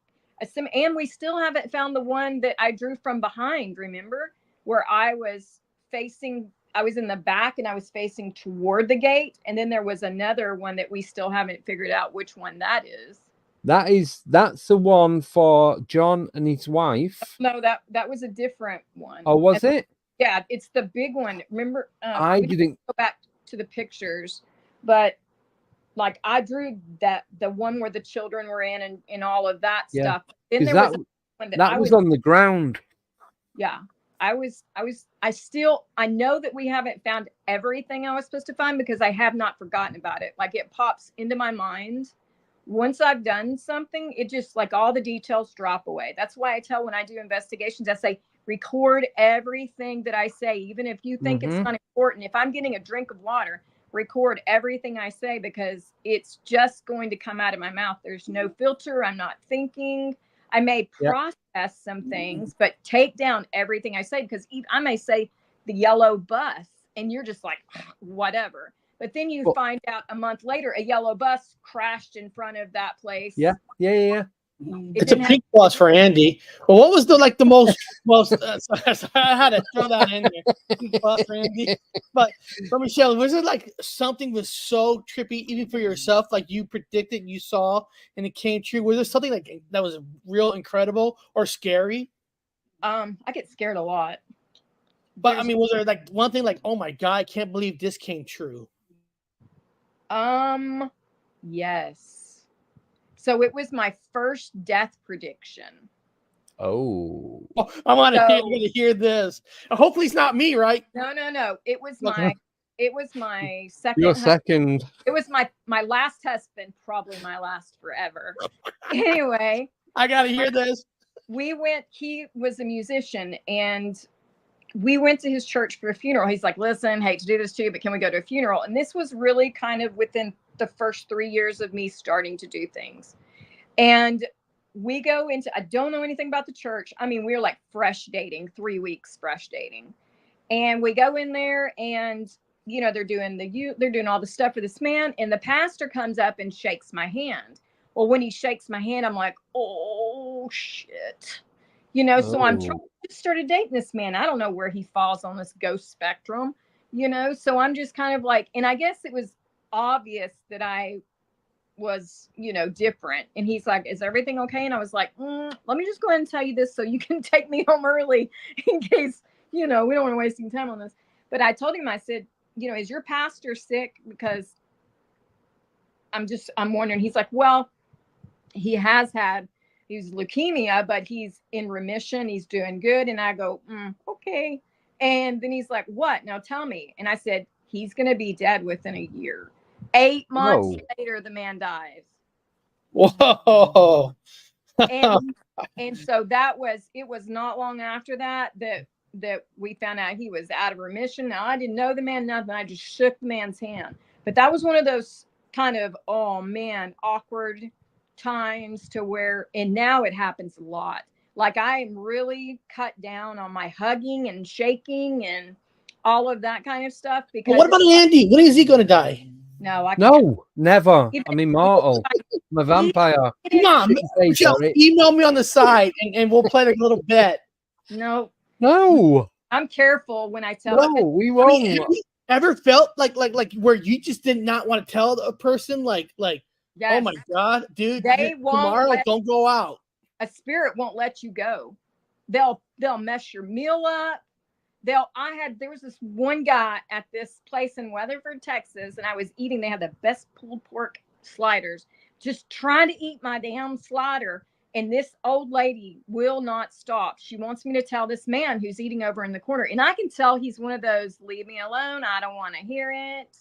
and we still haven't found the one that I drew from behind, remember? Where I was in the back and I was facing toward the gate. And then there was another one that we still haven't figured out which one that is. That's the one for John and his wife. No, that was a different one. Oh, was it? Yeah, it's the big one. Remember, I didn't go back to the pictures, but like I drew the one where the children were in and all of that stuff. Then there was one that was on the ground. Yeah. I know that we haven't found everything I was supposed to find because I have not forgotten about it. Like it pops into my mind. Once I've done something, it just like all the details drop away. That's why I tell when I do investigations, I say, record everything that I say, even if you think it's not important. If I'm getting a drink of water, record everything I say because it's just going to come out of my mouth. There's no filter. I'm not thinking. I may process some things, but take down everything I say because I may say the yellow bus and you're just like, whatever. But then you find out a month later, a yellow bus crashed in front of that place. Yeah. It's a pink bus for Andy. Well, what was the most? I had to throw that in there. Pink bus for Andy. But Michelle, was it like something was so trippy, even for yourself, like you predicted, you saw, and it came true? Was there something like that was real incredible or scary? I get scared a lot. But I mean, was there like one thing like, oh my God, I can't believe this came true? Yes. So it was my first death prediction. Oh, I want to hear this. Hopefully it's not me, right? No. It was my second. Your second. It was my last husband, probably my last forever. Anyway, I gotta hear this. He was a musician and we went to his church for a funeral. He's like, listen, hate to do this to you, but can we go to a funeral? And this was really kind of within the first 3 years of me starting to do things. And we go into, I don't know anything about the church. I mean, we were like fresh dating, 3 weeks fresh dating. And we go in there and, you know, they're doing all the stuff for this man. And the pastor comes up and shakes my hand. Well, when he shakes my hand, I'm like, oh shit. You know, so I'm trying to start dating this man. I don't know where he falls on this ghost spectrum, you know, so I'm just kind of like, and I guess it was obvious that I was, different. And he's like, is everything okay? And I was like, let me just go ahead and tell you this so you can take me home early in case, we don't want to waste any time on this. But I told him, I said, is your pastor sick? Because I'm wondering. He's like, well, he's leukemia, but he's in remission. He's doing good. And I go, okay. And then he's like, what? Now tell me. And I said, he's going to be dead within a year. 8 months later, the man dies. Whoa. and so it was not long after that we found out he was out of remission. Now, I didn't know the man, nothing. I just shook the man's hand. But that was one of those kind of, oh man, awkward times to where, and now it happens a lot. Like, I am really cut down on my hugging and shaking and all of that kind of stuff. Because what about Andy? When is he going to die? No, No, never. I'm immortal. I'm a vampire. Come on, Michelle, email me on the side and we'll play like a little bet. No. I'm careful when I tell. No, we won't. Have you ever felt like where you just did not want to tell a person like yes. Oh my God, dude, tomorrow don't go out. A spirit won't let you go. They'll mess your meal up. There was this one guy at this place in Weatherford, Texas, and I was eating. They had the best pulled pork sliders, just trying to eat my damn slider. And this old lady will not stop. She wants me to tell this man who's eating over in the corner. And I can tell he's one of those, leave me alone. I don't want to hear it.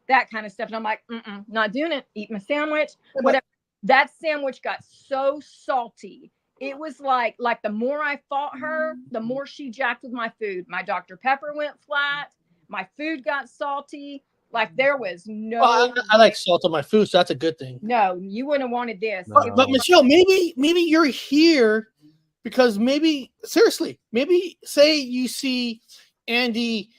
That kind of stuff. And I'm like, not doing it. Eat my sandwich. Whatever. That sandwich got so salty. It was like the more I fought her, the more she jacked with my food. My Dr. Pepper went flat. My food got salty. Like, there was no. Well, I like salt on my food, so that's a good thing. No, you wouldn't have wanted this. No. But Michelle, maybe you're here because seriously, say you see Andy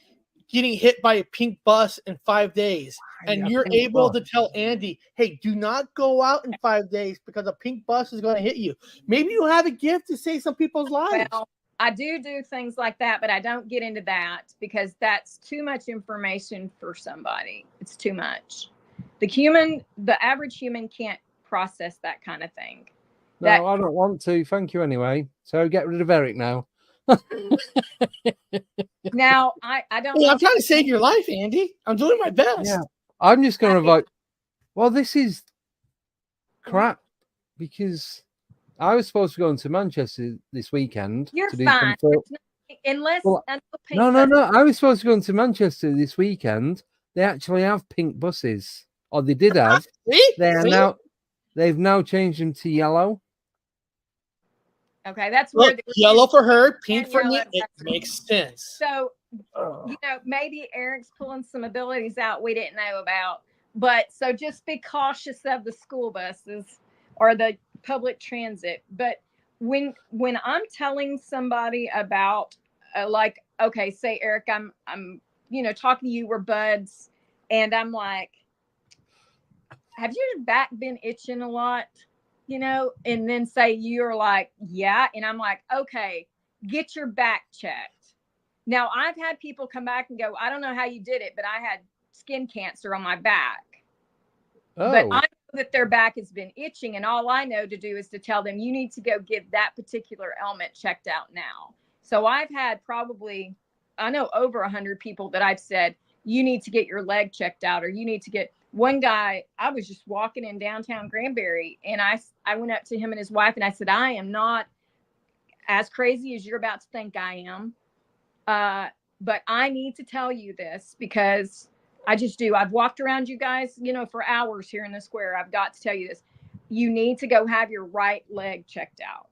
getting hit by a pink bus in 5 days, and you're able to tell Andy, hey, do not go out in 5 days because a pink bus is going to hit you. Maybe you have a gift to save some people's lives. Well, I do things like that, but I don't get into that because that's too much information for somebody. It's too much. The average human can't process that kind of thing. No, I don't want to. Thank you anyway. So get rid of Eric now. Now, I don't. Well, I'm trying to save your life, Andy. I'm doing my best. Yeah, I'm just going to well, this is crap because I was supposed to go into Manchester this weekend. You're to do fine. Until no. I was supposed to go into Manchester this weekend. They actually have pink buses, or they did have. They've now changed them to yellow. Okay, that's where yellow for her, pink for me. It makes sense. So, maybe Eric's pulling some abilities out we didn't know about. But so just be cautious of the school buses or the public transit. But when I'm telling somebody about okay, say Eric, I'm talking to you, we're buds, and I'm like, have your back been itching a lot? And then say you're like, yeah. And I'm like, okay, get your back checked. Now, I've had people come back and go, I don't know how you did it, but I had skin cancer on my back. Oh. But I know that their back has been itching. And all I know to do is to tell them, you need to go get that particular ailment checked out now. So I've had probably, I know, over 100 people that I've said, you need to get your leg checked out, or you need to get. One guy, I was just walking in downtown Granbury, and I went up to him and his wife, and I said, I am not as crazy as you're about to think I am. But I need to tell you this because I just do. I've walked around you guys, for hours here in the square. I've got to tell you this. You need to go have your right leg checked out.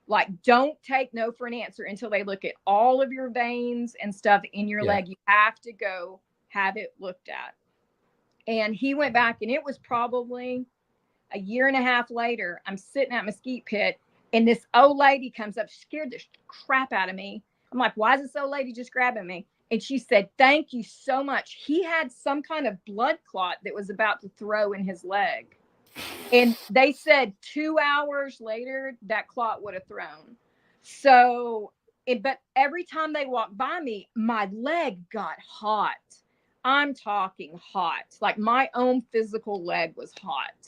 Like, don't take no for an answer until they look at all of your veins and stuff in your leg. You have to go have it looked at. And he went back, and it was probably a year and a half later. I'm sitting at Mesquite Pit, and this old lady comes up, scared the crap out of me. I'm like, why is this old lady just grabbing me? And she said, thank you so much. He had some kind of blood clot that was about to throw in his leg. And they said 2 hours later, that clot would have thrown. So, but every time they walked by me, my leg got hot. I'm talking hot. Like my own physical leg was hot.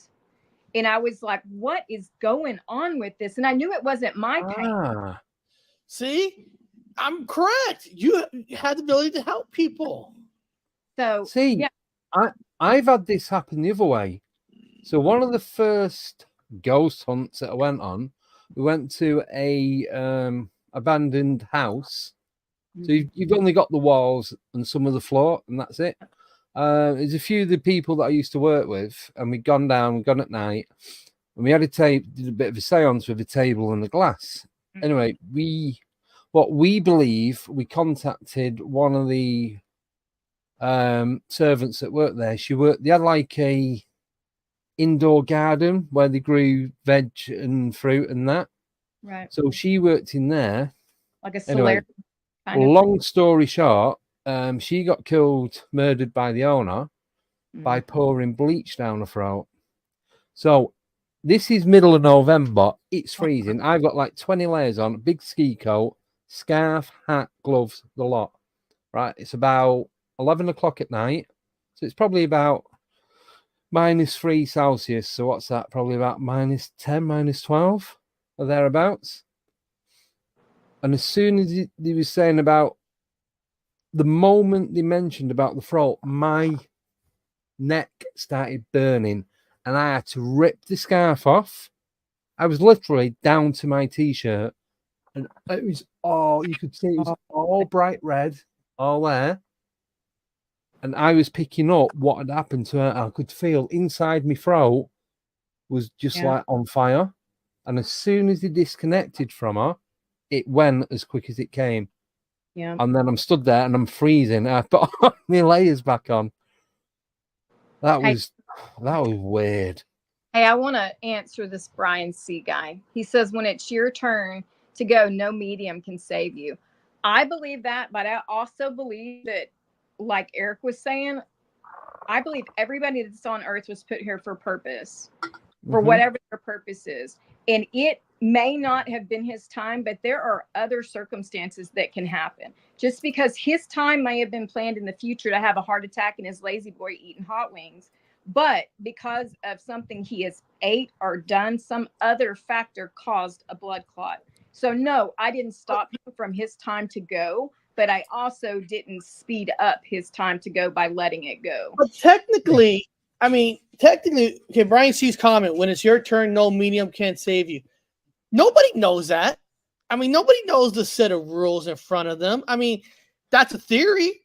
And I was like, what is going on with this? And I knew it wasn't my pain. See, I'm correct. You had the ability to help people. So, see, yeah. I've had this happen the other way. So one of the first ghost hunts that I went on, we went to a abandoned house. So you've only got the walls and some of the floor, and that's it. There's a few of the people that I used to work with, and we'd gone at night, and we had did a bit of a seance with a table and a glass. Anyway, we believe we contacted one of the servants that worked there. They had like a indoor garden where they grew veg and fruit and that. Right. So she worked in there. Like a solarium. Anyway, long story short, she got murdered by the owner by pouring bleach down her throat. So this is middle of November. It's freezing. I've got like 20 layers on, a big ski coat, scarf, hat, gloves, the lot. Right. It's about 11 o'clock at night. So it's probably about -3 Celsius. So what's that? Probably about -10, -12 or thereabouts. And as soon as he was saying about the moment they mentioned about the throat, my neck started burning and I had to rip the scarf off. I was literally down to my t-shirt and it was you could see it was all bright red, all there. And I was picking up what had happened to her. I could feel inside my throat was just like on fire. And as soon as they disconnected from her, it went as quick as it came. Yeah. And then I'm stood there and I'm freezing. I put my layers back on. That was weird. Hey, I want to answer this Brian C. guy. He says, when it's your turn to go, no medium can save you. I believe that, but I also believe that, like Eric was saying, I believe everybody that's on earth was put here for purpose, for whatever their purpose is. And it may not have been his time, but there are other circumstances that can happen. Just because his time may have been planned in the future to have a heart attack and his lazy boy eating hot wings, but because of something he has ate or done, some other factor caused a blood clot. So no, I didn't stop him from his time to go, but I also didn't speed up his time to go by letting it go. But technically, okay, Brian C's comment, when it's your turn, no medium can't save you. Nobody knows that. I mean, nobody knows the set of rules in front of them. I mean, that's a theory,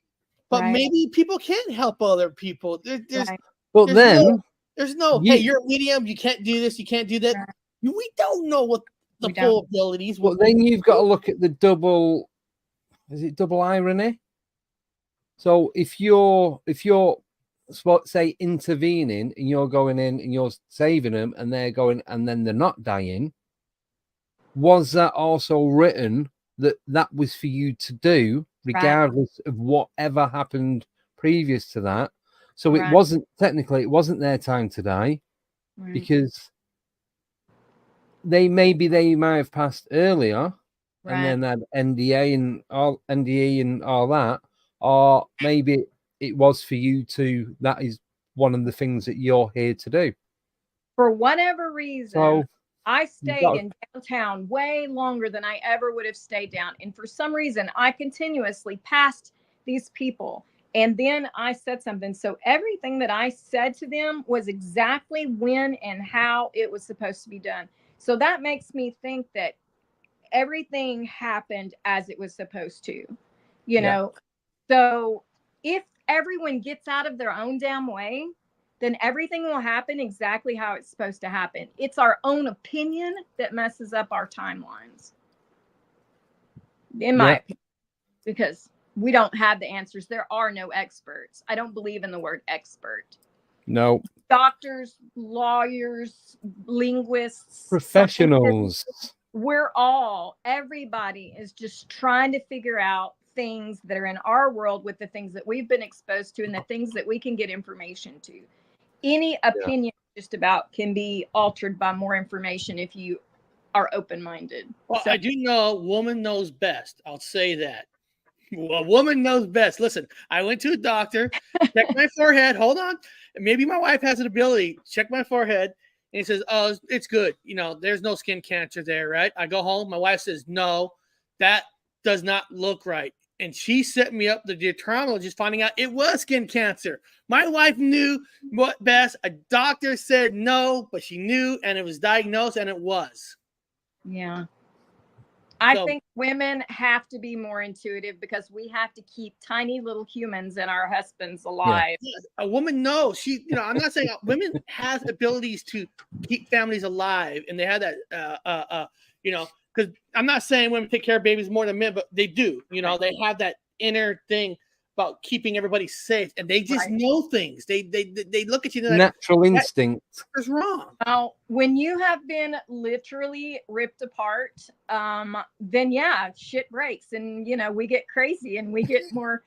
but maybe people can't help other people. There's no, hey, you're a medium, you can't do this, you can't do that. We don't know what the full abilities. But then you've got to look at the double irony? So if you're say intervening and you're going in and you're saving them and they're going and then they're not dying, was that also written that was for you to do regardless of whatever happened previous to that? So it wasn't their time to die because they might have passed earlier and then had NDE and all that, or maybe it was for you to. That is one of the things that you're here to do. For whatever reason, I stayed in downtown way longer than I ever would have stayed down. And for some reason, I continuously passed these people. And then I said something. So everything that I said to them was exactly when and how it was supposed to be done. So that makes me think that everything happened as it was supposed to, you know? So if everyone gets out of their own damn way, then everything will happen exactly how it's supposed to happen. It's our own opinion that messes up our timelines. In my opinion, because we don't have the answers. There are no experts. I don't believe in the word expert. No. Doctors, lawyers, linguists, professionals. Everybody is just trying to figure out things that are in our world with the things that we've been exposed to and the things that we can get information to. Any opinion just about can be altered by more information if you are open-minded. Well, I do know a woman knows best. I'll say that. Well, a woman knows best. Listen, I went to a doctor, checked my forehead. Hold on. Maybe my wife has an ability. Check my forehead. And he says, oh, it's good. You know, there's no skin cancer there, right? I go home. My wife says, no, that does not look right. And she set me up the dermatologist, finding out it was skin cancer. My wife knew what best. A doctor said no, but she knew, and it was diagnosed, and it was. Yeah. I think women have to be more intuitive because we have to keep tiny little humans and our husbands alive. Yeah. A woman knows. She, you know, I'm not saying women have abilities to keep families alive, and they have that, you know, because I'm not saying women take care of babies more than men, but they do. You know, they have that inner thing about keeping everybody safe, and they just know things. They look at you and natural instinct. What's wrong? Well, when you have been literally ripped apart, then yeah, shit breaks, and you know we get crazy and we get more.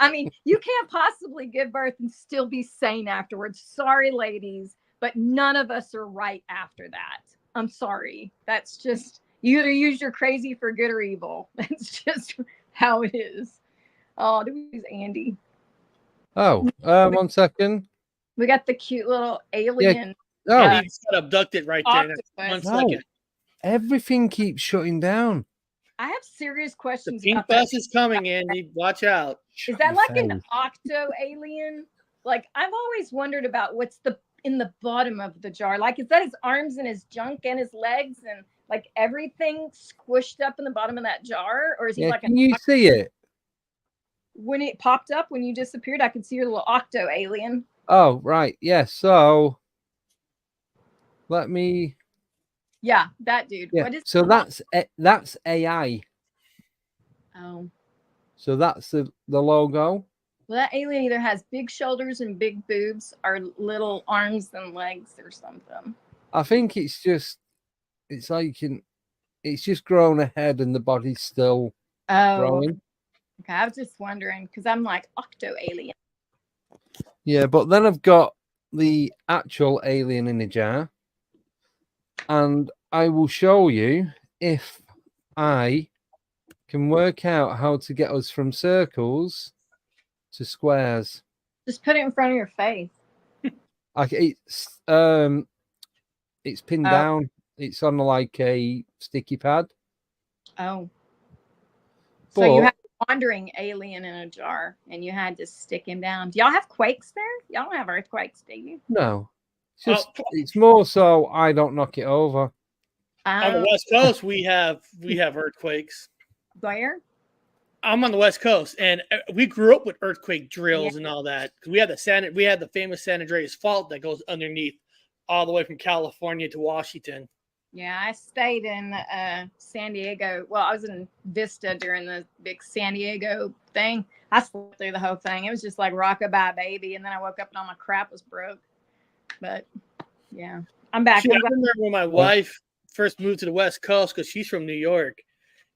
I mean, you can't possibly give birth and still be sane afterwards. Sorry, ladies, but none of us are right after that. I'm sorry. That's just you either use your crazy for good or evil. That's just how it is. Oh, do we use Andy? Oh, 1 second. We got the cute little alien. Yeah. Oh, he just got abducted right there. 1 second. Everything keeps shutting down. I have serious questions. The pink bus is coming, Andy. Watch out. Is that like an octo alien? Like I've always wondered about what's in the bottom of the jar. Like is that his arms and his junk and his legs and like everything squished up in the bottom of that jar, or is he like? Can you see it? When it popped up, when you disappeared, I could see your little octo alien. Oh, right. Yeah. So let me. Yeah, that dude. Yeah. What is so that's AI. Oh. So that's the logo. Well, that alien either has big shoulders and big boobs or little arms and legs or something. I think it's just grown a head and the body's still growing. Okay, I was just wondering because I'm like octo alien. Yeah, but then I've got the actual alien in a jar, and I will show you if I can work out how to get us from circles to squares. Just put it in front of your face. It's pinned down. It's on like a sticky pad. Oh. So you have a wandering alien in a jar and you had to stick him down. Do y'all have quakes there? Y'all don't have earthquakes, do you? No. It's more so I don't knock it over. On the West Coast, we have earthquakes. Where? I'm on the West Coast, and we grew up with earthquake drills and all that. We had the famous San Andreas Fault that goes underneath all the way from California to Washington. Yeah, I stayed in San Diego. Well, I was in Vista during the big San Diego thing. I slept through the whole thing. It was just like rockabye baby, and then I woke up and all my crap was broke. But yeah, I'm back. I remember when my wife first moved to the West Coast because she's from New York,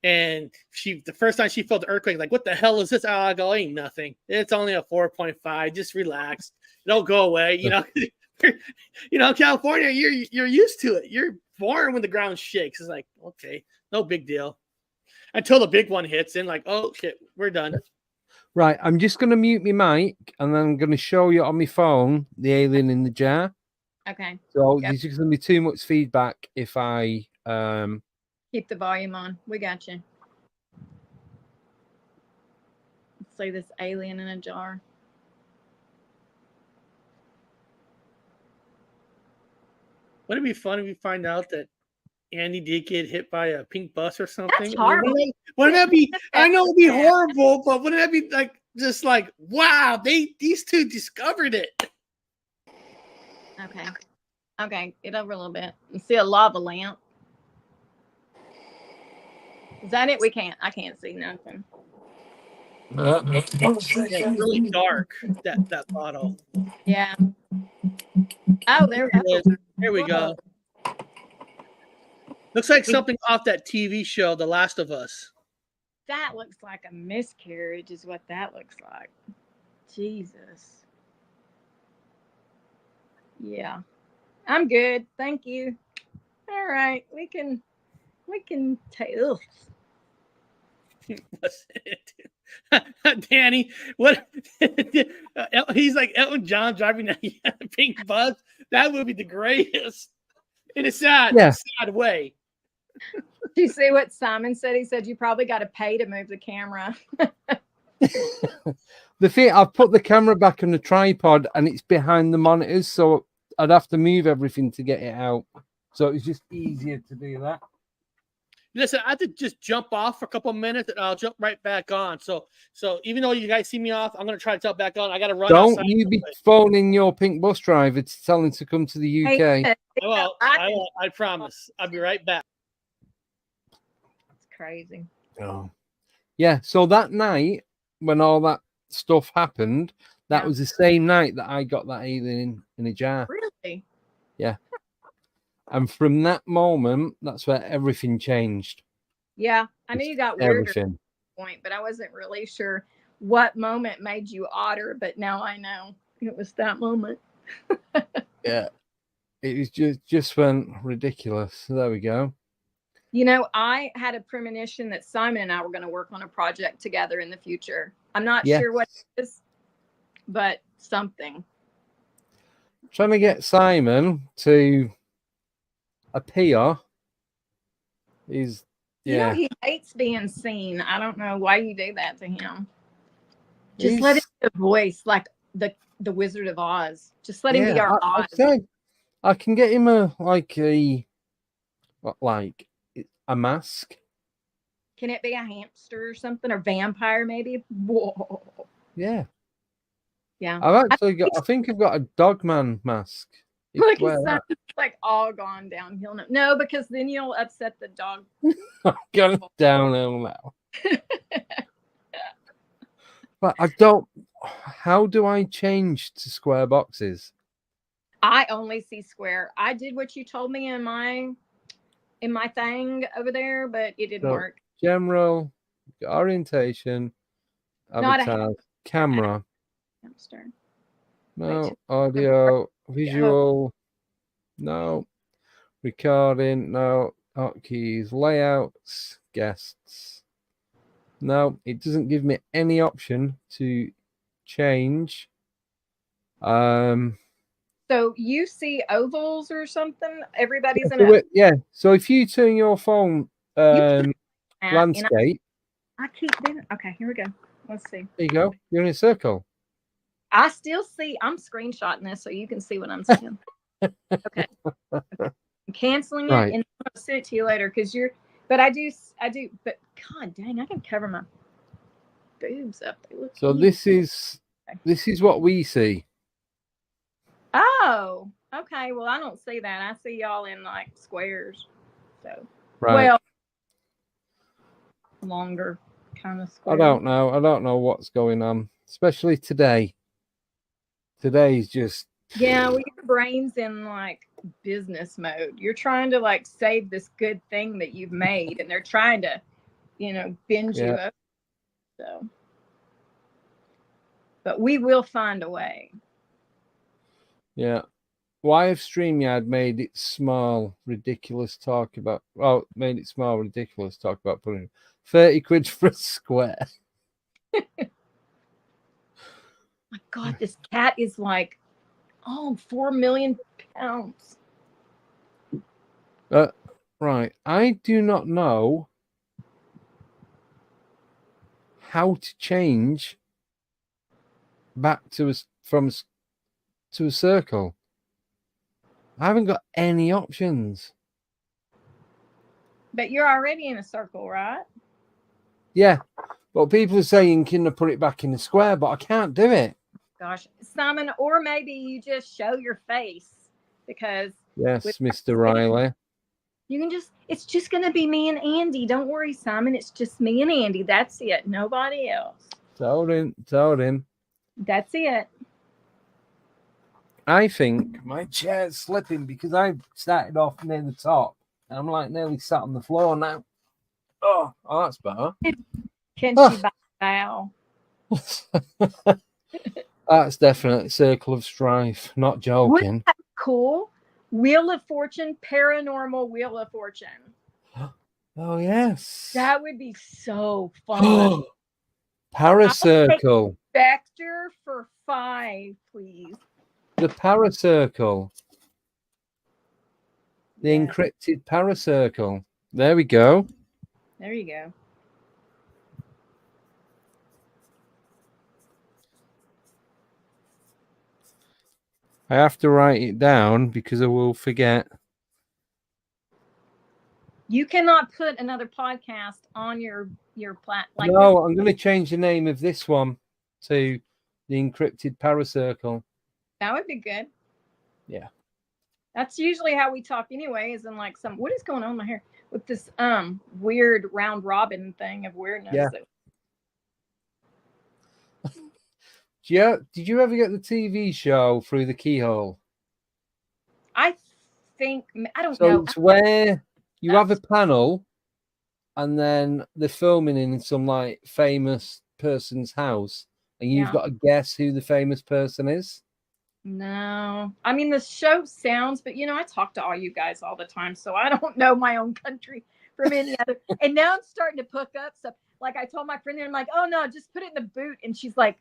and the first time she felt the earthquake, like, what the hell is this? Oh, I go, ain't nothing. It's only a 4.5. Just relax. It'll go away. You know, California, you're used to it. You're born when the ground shakes. It's like, okay, no big deal. Until the big one hits, and like, oh shit, we're done. Right, I'm just gonna mute my mic, and then I'm gonna show you on my phone the alien in the jar. Okay. So there's just gonna be too much feedback if I keep the volume on. We got you. Let's see this alien in a jar. Wouldn't it be fun if we find out that Andy did get hit by a pink bus or something? That's horrible. Wouldn't that be? I know it'd be horrible, but wouldn't that be like just like, wow, these two discovered it? Okay, get over a little bit and see a lava lamp. Is that it? I can't see nothing. It's really dark, that bottle. Yeah. Oh, there we go. Looks like something off that TV show, The Last of Us. That looks like a miscarriage is what that looks like. Jesus. Yeah. I'm good. Thank you. All right. We can take Danny, what? He's like Elton John driving a pink bus. That would be the greatest in a sad way. Do you see what Simon said? He said you probably got to pay to move the camera. The thing, I've put the camera back on the tripod and it's behind the monitors, so I'd have to move everything to get it out. So it's just easier to do that. Listen, I have to just jump off for a couple of minutes and I'll jump right back on. So even though you guys see me off, I'm going to try to jump back on. I got to run. Don't you be phoning your pink bus driver to tell him to come to the UK. Hey, I promise. I'll be right back. It's crazy. Oh, yeah. So that night when all that stuff happened, that was the same night that I got that alien in a jar. Really? Yeah. And from that moment, that's where everything changed. Yeah, I knew you got weirder at that point, but I wasn't really sure what moment made you odder. But now I know it was that moment. Yeah, it was just went ridiculous. There we go. You know, I had a premonition that Simon and I were going to work on a project together in the future. I'm not sure what it is, but something. Trying to get Simon to appear is you know, he hates being seen. I don't know why you do that to him. Just let him be a voice like the Wizard of Oz. Just let him be our Oz. I can get him a mask. Can it be a hamster or something, or vampire maybe? Whoa. Yeah. Yeah. I think I've got a Dogman mask. Look, it's like all gone downhill. No, because then you'll upset the dog. I'm going downhill now. But I don't. How do I change to square boxes? I only see square. I did what you told me in my thing over there, but it didn't work. General, orientation, avatar, camera. Hamster. No, audio, visual, no, recording, no, hotkeys, layouts, guests. No, it doesn't give me any option to change. So you see ovals or something? Everybody's in it. Yeah. So if you turn your phone landscape. I keep doing. Okay, here we go. Let's see. There you go. You're in a circle. I still see. I'm screenshotting this so you can see what I'm seeing. Okay. I'm canceling it and I'll send it to you later because you're. But I do. But God dang, I can cover my boobs up. They look so this is what we see. Oh, okay. Well, I don't see that. I see y'all in like squares. So well, longer kind of squares. I don't know what's going on, especially today. Today's just well, your brain's in like business mode. You're trying to like save this good thing that you've made, and they're trying to, bend you up. So, but we will find a way. Yeah. Why have StreamYard made it small, ridiculous talk about? Well, made it small, ridiculous talk about putting 30 quid for a square. My God, this cat is like, 4 million pounds. Right. I do not know how to change back to a circle. I haven't got any options. But you're already in a circle, right? Yeah. But people are saying, can I put it back in the square? But I can't do it. Gosh, Simon, or maybe you just show your face because. Yes, Mr. Riley. You can it's just going to be me and Andy. Don't worry, Simon. It's just me and Andy. That's it. Nobody else. Told him. That's it. I think my chair's slipping because I started off near the top. And I'm like nearly sat on the floor now. Oh, that's better. Can she bow? That's definitely Circle of Strife. Not joking. Wouldn't that be cool? Wheel of Fortune, paranormal Wheel of Fortune. Oh, yes. That would be so fun. Paracircle. Vector for 5, please. The paracircle. The encrypted paracircle. There we go. There you go. I have to write it down because I will forget. You cannot put another podcast on your platform. No, I'm going to change the name of this one to the encrypted paracircle. That would be good. Yeah. That's usually how we talk anyway, is in like what is going on here with this weird round robin thing of weirdness. Yeah. Yeah. Did you ever get the TV show Through the Keyhole? I think I don't know. know. It's where you have a panel and then they're filming in some like famous person's house and you've got to guess who the famous person is. No, I mean, the show sounds, but I talk to all you guys all the time, so I don't know my own country from any other. And now I'm starting to pick up stuff. Like I told my friend, I'm like, oh no, just put it in the boot. And she's like,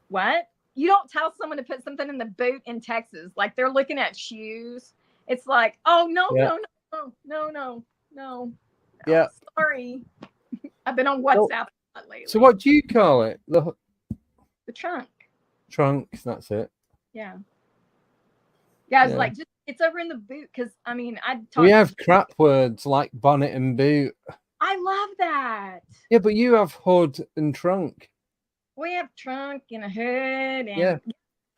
what? You don't tell someone to put something in the boot in Texas. Like they're looking at shoes. It's like, oh no. Yeah. Sorry. I've been on WhatsApp lately. So what do you call it? The trunk. Trunk, that's it. Yeah. I was like, it's over in the boot because I mean, we have crap words like bonnet and boot. I love that. Yeah, but you have hood and trunk. We have trunk and a hood, and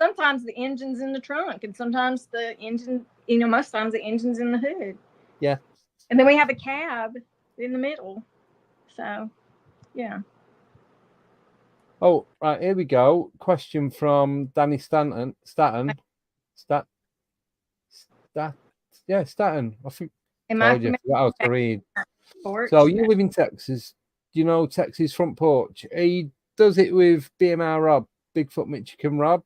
sometimes the engine's in the trunk, and sometimes the engine, most times the engine's in the hood. Yeah. And then we have a cab in the middle. So, yeah. Oh, right, here we go. Question from Danny Staton. Staton. I think. Am I forgot how to read. Porch? So you live in Texas. Do you know Texas Front Porch? He does it with BMR Rob, Bigfoot Michigan Rob.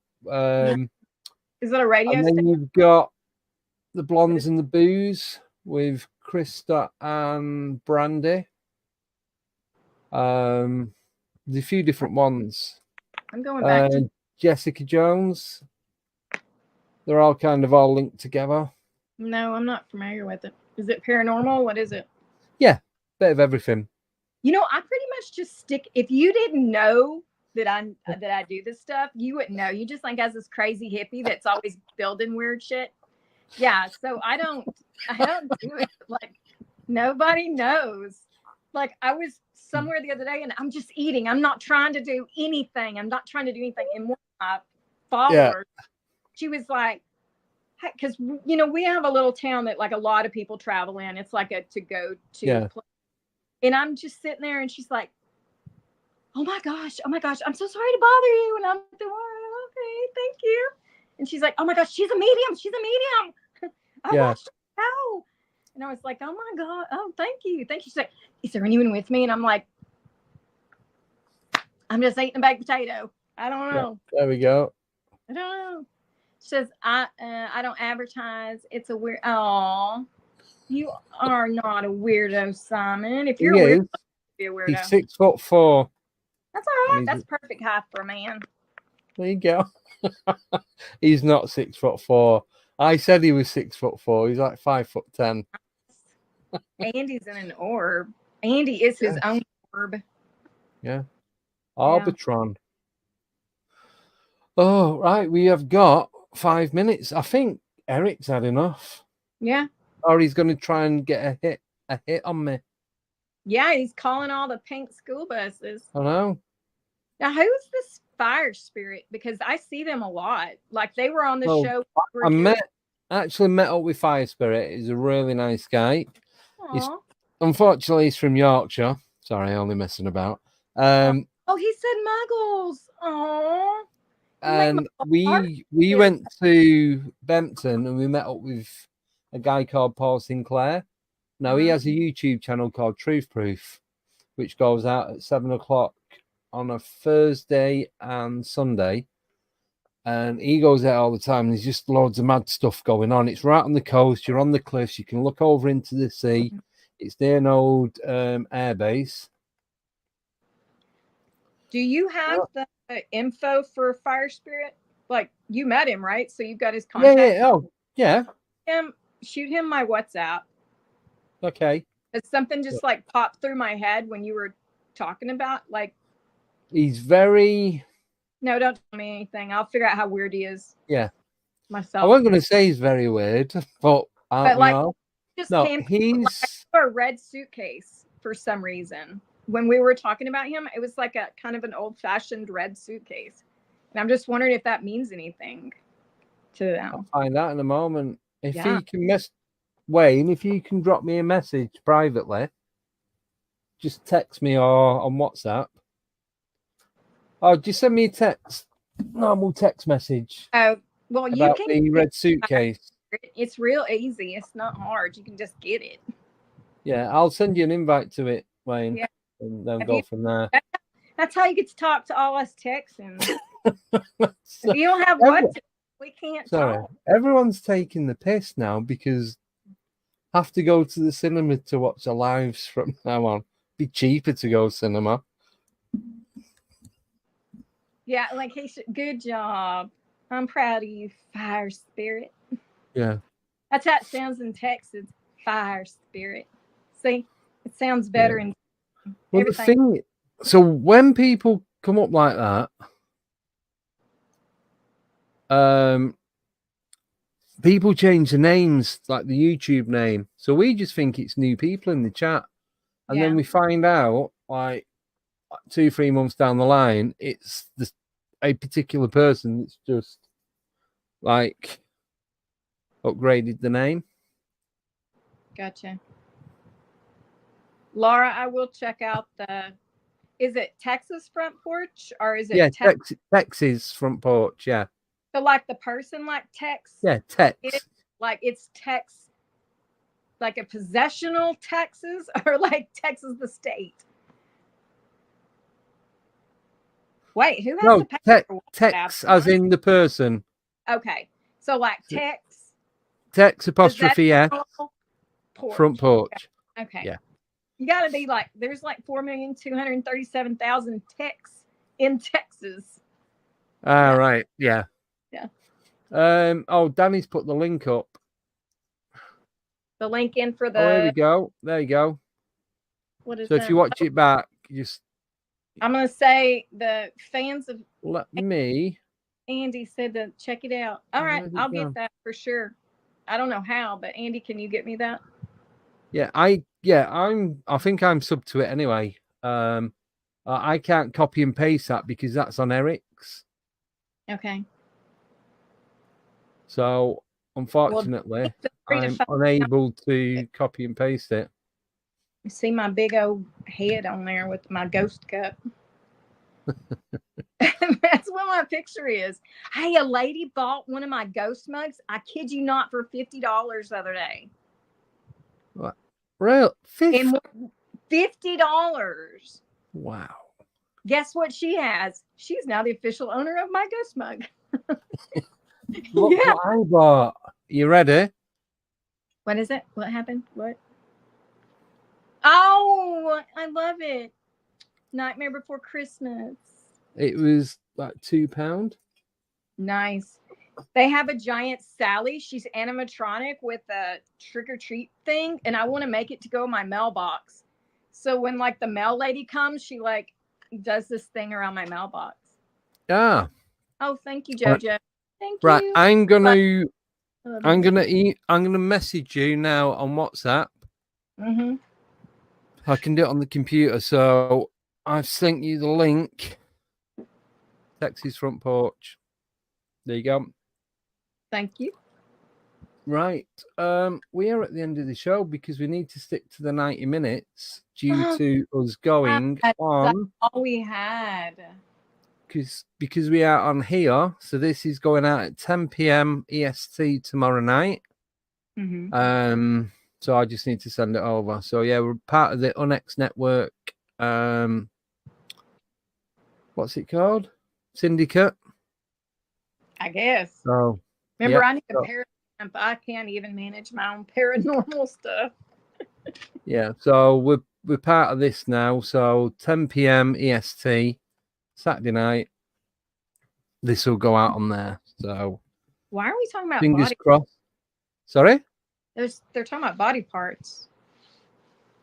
Is that a radio and then you've got the Blondes and the Booze with Krista and Brandy. There's a few different ones. I'm going back to Jessica Jones. They're all kind of all linked together. No, I'm not familiar with it. Is it paranormal? What is it? Yeah, bit of everything. I pretty much just stick. If you didn't know that I do this stuff, you wouldn't know. You just think as this crazy hippie that's always building weird shit. Yeah, so I don't do it. Like nobody knows. Like I was somewhere the other day and I'm just eating. I'm not trying to do anything. And one of my followers, she was like, because we have a little town that like a lot of people travel in. It's like a to go to place. And I'm just sitting there and she's like, oh my gosh, I'm so sorry to bother you. And I'm like, okay, thank you. And she's like, oh my gosh, she's a medium. I watched her. How? And I was like, oh my God, oh, thank you. She's like, is there anyone with me? And I'm like, I'm just eating a baked potato. I don't know. Yeah, there we go. I don't know. She says, I don't advertise. It's a weird. Oh, you are not a weirdo, Simon. If you're a weirdo, be a weirdo. He's 6'4". That's all right. That's perfect height for a man. There you go. He's not 6'4". I said he was 6'4". He's like 5'10". Andy's in an orb. Andy is his own orb. Yeah. Arbitron. Oh, right. We have got 5 minutes. I think Eric's had enough. Yeah. Or he's going to try and get a hit on me. Yeah, he's calling all the pink school buses. I know. Now, who's this fire spirit? Because I see them a lot. Like they were on the show. I actually met up with Fire Spirit. He's a really nice guy. Unfortunately, he's from Yorkshire. Sorry, only messing about. He said Muggles. Aww. And we went to Bempton and we met up with a guy called Paul Sinclair. Now he has a YouTube channel called Truth Proof, which goes out at 7:00 on a Thursday and Sunday. And he goes out all the time. There's just loads of mad stuff going on. It's right on the coast. You're on the cliffs. You can look over into the sea. It's near an old air base. Do you have the info for Fire Spirit? Like, you met him, right? So you've got his contact. Yeah. Oh, yeah. Shoot him my WhatsApp. Okay. It's something just like popped through my head when you were talking about, like. He's very. No, don't tell me anything. I'll figure out how weird he is. Yeah. Myself. I wasn't going to say he's very weird, but aren't we all? Just No, came he's like a red suitcase for some reason. When we were talking about him, it was like a kind of an old-fashioned red suitcase. And I'm just wondering if that means anything to them. I'll find out in a moment. If he can Wayne, if you can drop me a message privately, just text me or on WhatsApp. Oh, just send me a text, normal text message. Oh, well, you about can the red suitcase. It's real easy. It's not hard. You can just get it. Yeah, I'll send you an invite to it, Wayne, yeah. And then go from there. That's how you get to talk to all us Texans. If you don't have WhatsApp, we can't talk. Everyone's taking the piss now because I have to go to the cinema to watch the lives from now on. Be cheaper to go cinema. Yeah, like he should. Good job. I'm proud of you, Fire Spirit. Yeah. That's how it sounds in Texas, Fire Spirit. See, it sounds better in everything. So when people come up like that, people change the names, like the YouTube name. So we just think it's new people in the chat. And then we find out, like 2-3 months down the line, it's a particular person that's just like upgraded the name. Gotcha. Laura, I will check out is it Texas Front Porch or is it Texas Front Porch? Yeah. So like the person, like Tex? Yeah, Tex. It's Tex, like a possessional Texas, or like Texas the state? Wait, who has the paper? Tex as in the person. Okay, so like Tex apostrophe S Front Porch. Okay. Yeah. You got to be like, there's like 4,237,000 Tex in Texas. Right. Yeah. Yeah. Oh, Danny's put the link up. The link in for the. Oh, there we go. There you go. What is so if you watch it back, just. I'm gonna say the fans of. Let me. Andy said to check it out. All right, I'll get that for sure. I don't know how, but Andy, can you get me that? Yeah, I think I'm sub to it anyway. I can't copy and paste that because that's on Eric's. Okay. So unfortunately, I'm unable to copy and paste it. You see my big old head on there with my ghost cup. That's what my picture is. Hey, a lady bought one of my ghost mugs. I kid you not, for $50 the other day. What? Real $50. Wow. Guess what she has? She's now the official owner of my ghost mug. Look what I bought. You ready? What is it? What happened? What? Oh, I love it. Nightmare Before Christmas. It was like £2. Nice. They have a giant Sally. She's animatronic with a trick or treat thing, and I want to make it to go in my mailbox. So when like the mail lady comes, she like does this thing around my mailbox. Yeah. Oh, thank you, JoJo. Thank you. Right, I'm gonna message you now on WhatsApp. Mm-hmm. I can do it on the computer, so I've sent you the link. Texas Front Porch. There you go. Thank you. Right. We are at the end of the show because we need to stick to the 90 minutes due to us going on. That's all we had. Because we are on here. So this is going out at 10 p.m. EST tomorrow night. Mm-hmm. So I just need to send it over. So yeah, we're part of the Unex network. What's it called? Syndicate. I guess. Oh. Remember, I need a paranormal. I can't even manage my own paranormal stuff. Yeah, so we're part of this now. So 10 p.m. EST, Saturday night. This will go out on there. So why are we talking about fingers body? crossed. Sorry? They're talking about body parts.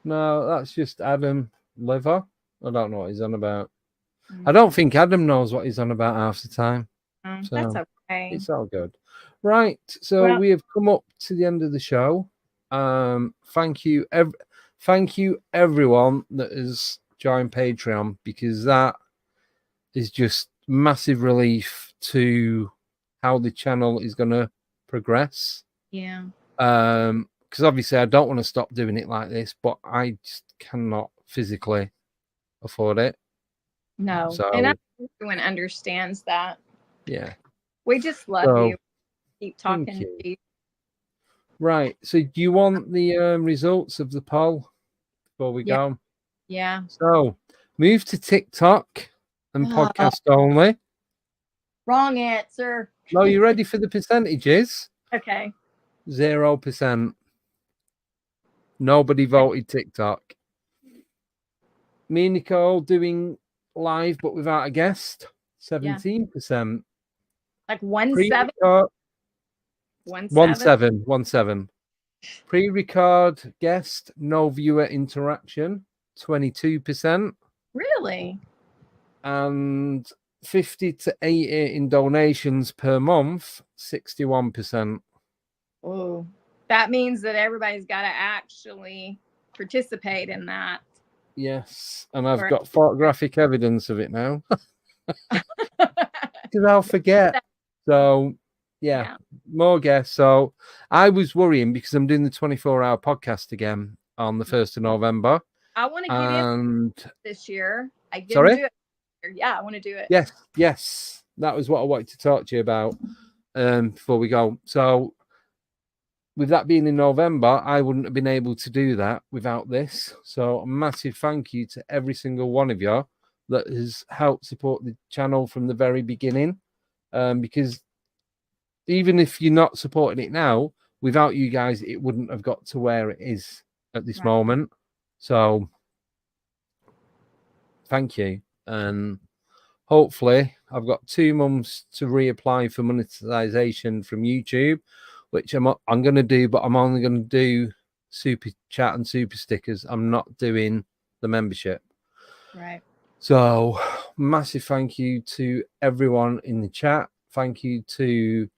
No, that's just Adam liver. I don't know what he's on about. I don't think Adam knows what he's on about half the time. So that's okay. It's all good. Right. So we have come up to the end of the show. Thank you everyone that has joined Patreon, because that is just massive relief to how the channel is going to progress. Yeah. Because obviously I don't want to stop doing it like this, but I just cannot physically afford it. No. So, and everyone understands that. Yeah. We just love you. Keep talking to you. Right. So do you want the results of the poll before we go? Yeah. So move to TikTok and podcast only. Wrong answer. No, you ready for the percentages? Okay. 0%. Nobody voted TikTok. Me and Nicole doing live but without a guest. 17%. Like 1-7. 1-7. Pre-record guest, no viewer interaction, 22%. Really? And 50 to 80 in donations per month, 61%. Oh, that means that everybody's got to actually participate in that. Yes, and I've got photographic evidence of it now. Because I'll forget. So, yeah, more guests. So I was worrying because I'm doing the 24-hour podcast again on the 1st of November. I want to get in this year. I didn't do it. Yeah, I want to do it. Yes. That was what I wanted to talk to you about before we go. So with that being in November, I wouldn't have been able to do that without this. So a massive thank you to every single one of you that has helped support the channel from the very beginning. Because even if you're not supporting it now, without you guys, it wouldn't have got to where it is at this moment. So thank you. And hopefully I've got 2 months to reapply for monetization from YouTube, which I'm going to do, but I'm only going to do super chat and super stickers. I'm not doing the membership. Right. So massive thank you to everyone in the chat. Thank you to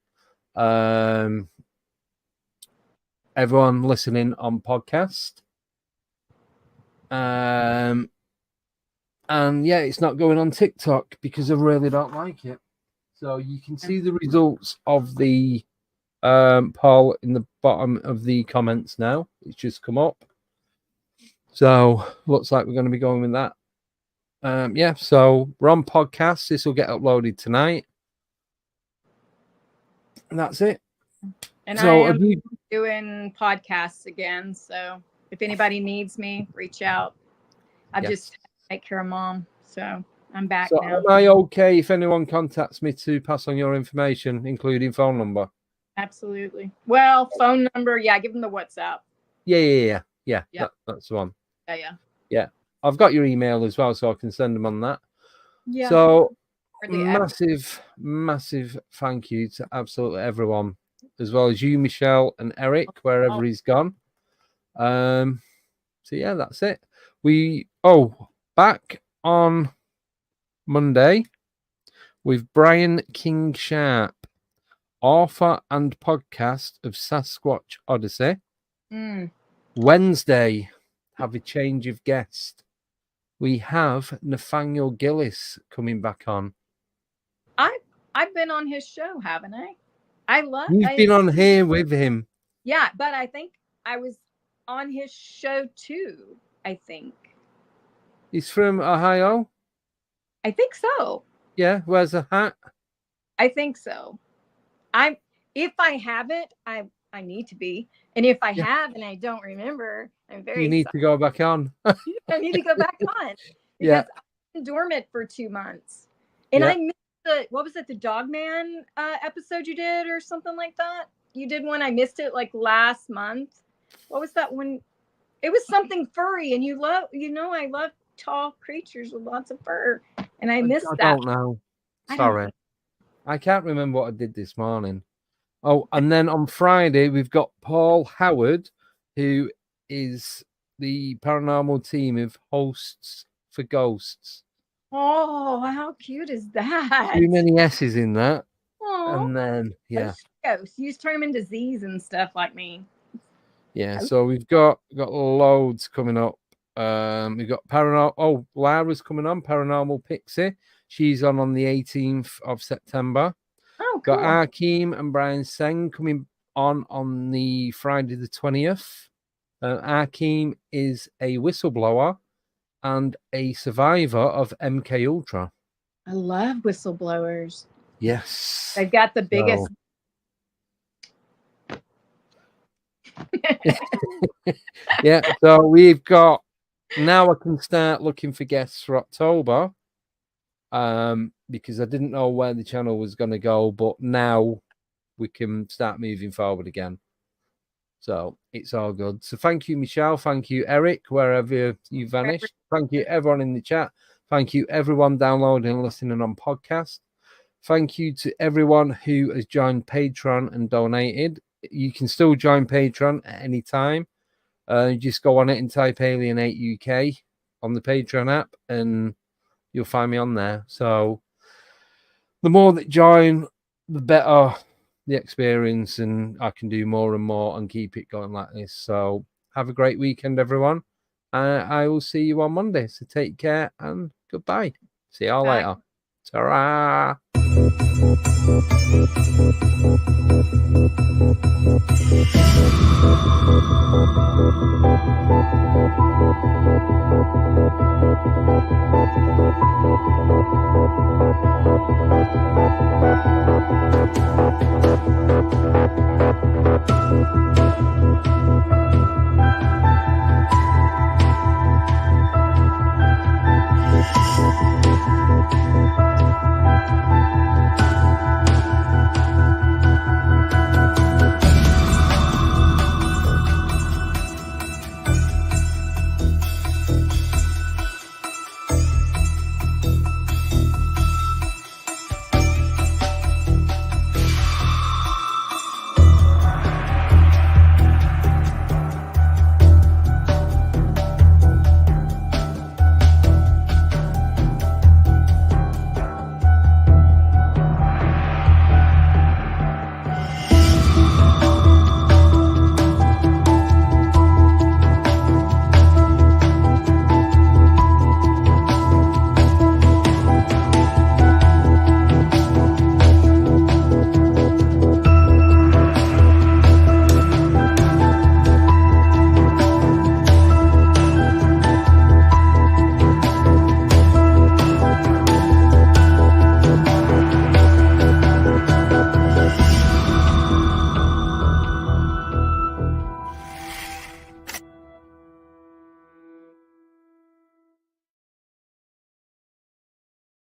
everyone listening on podcast. And yeah, it's not going on TikTok because I really don't like it. So you can see the results of the poll in the bottom of the comments now. It's just come up. So looks like we're going to be going with that. Yeah, so we're on podcast. This will get uploaded tonight. And that's it. And so I am doing podcasts again. So if anybody needs me, reach out. I just take care of Mom. So I'm back now. Am I okay if anyone contacts me to pass on your information, including phone number? Absolutely. Well, phone number. Yeah, give them the WhatsApp. Yeah. That's the one. Yeah. I've got your email as well, so I can send them on that. Yeah. So massive thank you to absolutely everyone, as well as you, Michelle, and Eric, wherever he's gone. So yeah, that's it. Back on Monday with Brian King Sharp, author and podcast of Sasquatch Odyssey. Wednesday, have a change of guest. We have Nathaniel Gillis coming back on. I've been on his show, haven't I? You've been on here with him. Yeah, but I think I was on his show too. I think he's from Ohio. I think so. Yeah, wears a hat. I think so. If I have it, I need to be, and if I have and I don't remember, I'm very. You need to go back on. I need to go back on because I've been dormant for 2 months, and I missed what was it, the Dogman episode you did or something like that? You did one. I missed it like last month. What was that one? It was something furry, and I love tall creatures with lots of fur, and I missed that. I don't know. Sorry. I can't remember what I did this morning. Oh, and then on Friday, we've got Paul Howard, who is the paranormal team of hosts for ghosts. Oh, how cute is that? Too many S's in that. Aww. And then, yeah. Ghosts. You just turn them into Z's and stuff like me. Yeah, so we've got loads coming up. We've got Lara's coming on, Paranormal Pixie. She's on the 18th of September. Oh, cool. Got Akeem and Brian Seng coming on the Friday the 20th. Akeem is a whistleblower and a survivor of MK Ultra. I love whistleblowers. Yes. They've got the biggest. Yeah, so we've got, now I can start looking for guests for October. Because I didn't know where the channel was going to go, but now we can start moving forward again. So it's all good. So thank you, Michelle. Thank you, Eric, wherever you vanished. Thank you, everyone in the chat. Thank you, everyone downloading and listening on podcast. Thank you to everyone who has joined Patreon and donated. You can still join Patreon at any time. Just go on it and type ALIEN8UK on the Patreon app, and you'll find me on there. So the more that join, the better the experience, and I can do more and more and keep it going like this. So have a great weekend, everyone. I will see you on Monday. So take care and goodbye. See y'all later. Ta-ra.